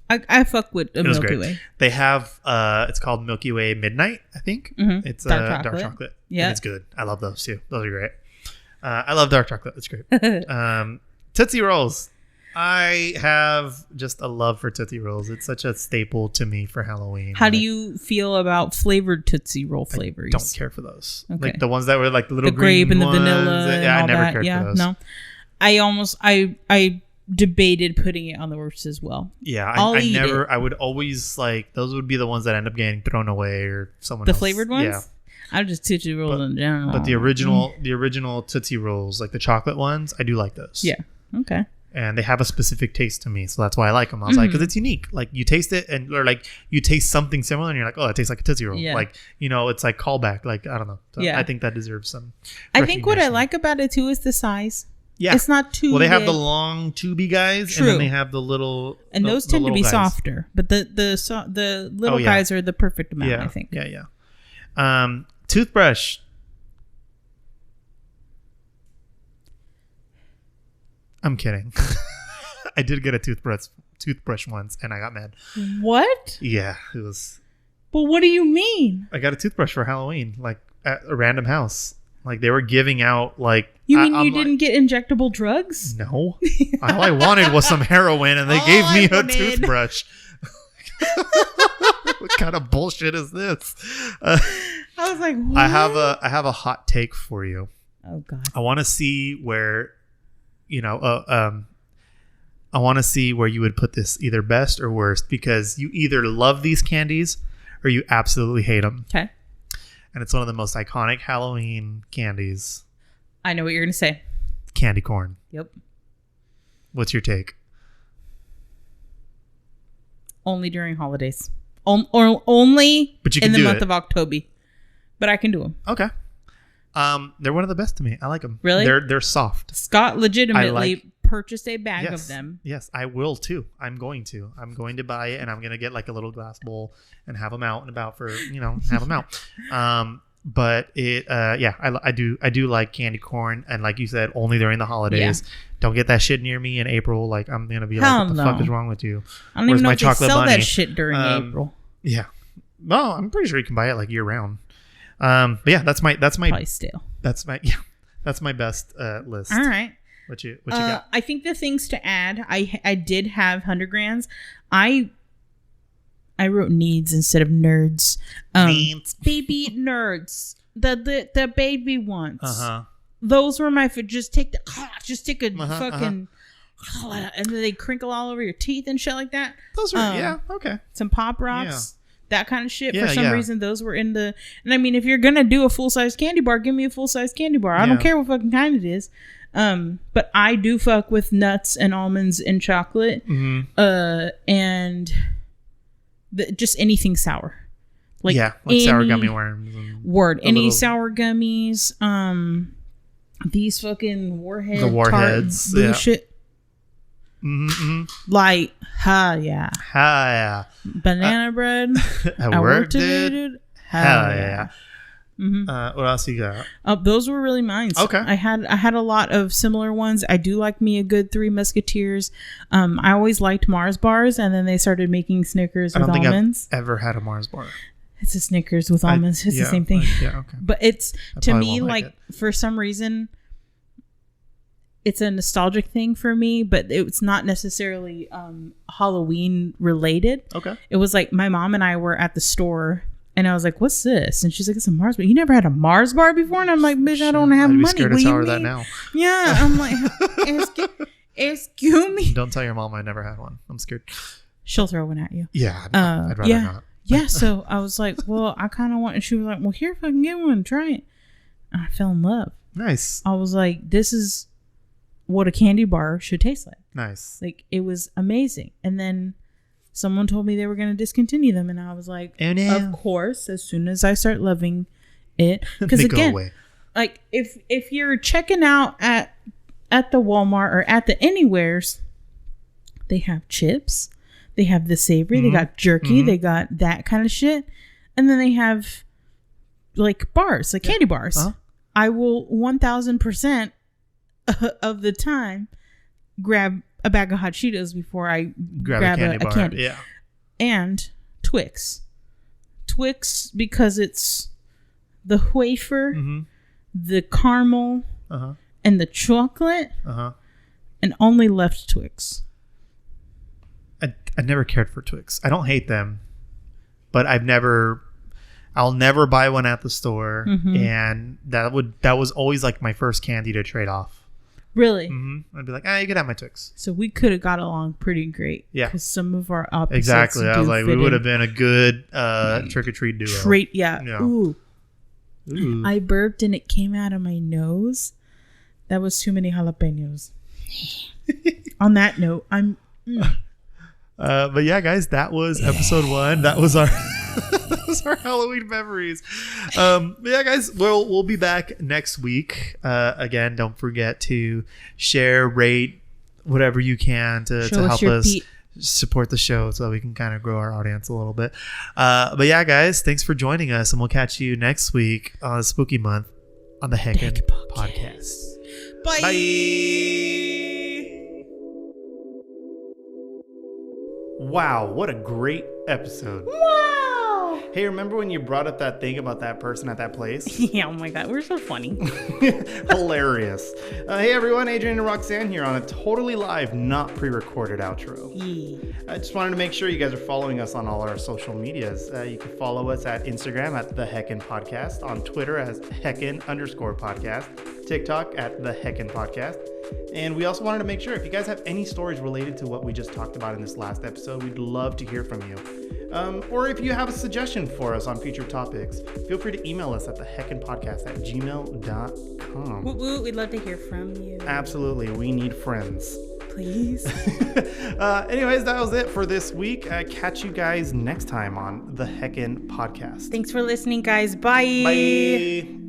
I fuck with a Milky Way. They have it's called Milky Way Midnight, I think. Mm-hmm. It's dark chocolate. Yeah, it's good. I love those too. Those are great. I love dark chocolate. It's great. Tootsie Rolls. I have just a love for Tootsie Rolls. It's such a staple to me for Halloween. How do you feel about flavored Tootsie Roll flavors? I don't care for those. Okay. Like the ones that were like the little grape green and the ones. vanilla. Yeah, and I never that. cared for those. No, I debated putting it on the worst as well. Yeah, I would always like those would be the ones that end up getting thrown away or someone else. The flavored ones? Yeah. I just Tootsie Rolls in general. But the original Tootsie Rolls, like the chocolate ones, I do like those. Yeah. Okay. And they have a specific taste to me, so that's why I like them. I was like, because it's unique. Like you taste it, or like you taste something similar, and you're like, oh, it tastes like a Tootsie Roll. Yeah. Like it's like callback. Like I don't know. So yeah. I think that deserves some. I think what I like about it too is the size. Yeah, it's not too. Well, they have big. the long tubey guys, True. and then they have the little. And those tend to be guys. Softer, but the little guys are the perfect amount. Yeah. I think. Yeah. Toothbrush. I'm kidding. I did get a toothbrush once, and I got mad. What? Yeah, it was. But what do you mean? I got a toothbrush for Halloween, like at a random house. Like they were giving out like. You mean you didn't get injectable drugs? No. All I wanted was some heroin, and they gave me a toothbrush. What kind of bullshit is this? I was like, what? I have a hot take for you. Oh God. I want to see where. I want to see where you would put this, either best or worst, because you either love these candies or you absolutely hate them. Okay. And it's one of the most iconic Halloween candies. I know what you're going to say. Candy corn. Yep. What's your take? Only during holidays. Or only in the month of October. But I can do them. Okay. They're one of the best to me. I like them. Really? They're soft. Scott legitimately purchased a bag of them. Yes, I will too. I'm going to buy it, and I'm going to get like a little glass bowl and have them out and about for, have them out. But it, I do like candy corn, and like you said, only during the holidays. Yeah. Don't get that shit near me in April. Like I'm going to be like, what the fuck is wrong with you? I don't even know if they sell that shit during April. Yeah. Well, I'm pretty sure you can buy it like year round. But yeah, that's my probably stale. That's my best list. All right. What you got? I think the things to add, I did have 100 grands. I wrote needs instead of nerds. Needs. Baby nerds. The baby ones. Uh-huh. Those were my just take a fucking and then they crinkle all over your teeth and shit like that. Those are okay. Some Pop Rocks. Yeah. That kind of shit. Yeah, for some reason, those were in the. And I mean, if you're gonna do a full size candy bar, give me a full size candy bar. I don't care what fucking kind it is. But I do fuck with nuts and almonds and chocolate. Mm-hmm. And just anything sour. Like sour gummy worms. Any sour gummies. These fucking the warheads. Bullshit. Mm-hmm. Like, yeah. Banana bread. I worked it. Hell yeah. Mm-hmm. What else you got? Those were really mine. Okay. I had a lot of similar ones. I do like me a good Three Musketeers. I always liked Mars bars, and then they started making Snickers with almonds. I don't think I've ever had a Mars bar. It's a Snickers with almonds. It's the same thing. Okay. But it's, to me, like for some reason, it's a nostalgic thing for me, but it's not necessarily Halloween related. Okay. It was like my mom and I were at the store, and I was like, "What's this?" And she's like, "It's a Mars bar." You never had a Mars bar before? And I'm like, "Bitch, I don't have money." Scared to tell her that now. Yeah, I'm like, excuse me. Don't tell your mom I never had one. I'm scared. She'll throw one at you. Yeah, I'd rather not. Yeah. So I was like, "Well, I kind of want," and she was like, "Well, here, if I can get one, try it." And I fell in love. Nice. I was like, "This is what a candy bar should taste like. Nice. Like, it was amazing. And then someone told me they were going to discontinue them. And I was like, oh, no. Of course, as soon as I start loving it. Because again, like if you're checking out at the Walmart or at the Anywheres, they have chips. They have the savory. They got jerky. They got that kind of shit. And then they have like bars, like candy bars. Uh-huh. I will 1000% of the time grab a bag of hot Cheetos before I grab a candy. Yeah. And Twix because it's the wafer, the caramel, and the chocolate, and only left Twix. I never cared for Twix. I don't hate them, but I'll never buy one at the store, and that was always like my first candy to trade off. Really? I'd be like, you could have my Twix. So we could have got along pretty great. Yeah. Because some of our opposites. Exactly. I was like, we would have been a good trick or treat duo. Yeah. Ooh. I burped and it came out of my nose. That was too many jalapenos. On that note, but yeah, guys, that was episode 1. That was our Halloween memories. Yeah, guys, we'll be back next week. Again, don't forget to share, rate, whatever you can to help us support the show so we can kind of grow our audience a little bit. But yeah, guys, thanks for joining us, and we'll catch you next week on Spooky Month on the Heckin Podcast. Bye. Wow, what a great episode. Wow. Hey, remember when you brought up that thing about that person at that place? Yeah, oh my God, we're so funny. Hilarious. Hey everyone, Adrian and Roxanne here on a totally live, not pre-recorded outro. Yeah. I just wanted to make sure you guys are following us on all our social medias. You can follow us at Instagram at the Heckin Podcast, on Twitter as Heckin_podcast, TikTok at the Heckin Podcast. And we also wanted to make sure if you guys have any stories related to what we just talked about in this last episode, we'd love to hear from you. Or if you have a suggestion for us on future topics, feel free to email us at theheckinpodcast@gmail.com. We'd love to hear from you. Absolutely. We need friends. Please. Anyways, that was it for this week. Catch you guys next time on the Heckin Podcast. Thanks for listening, guys. Bye. Bye.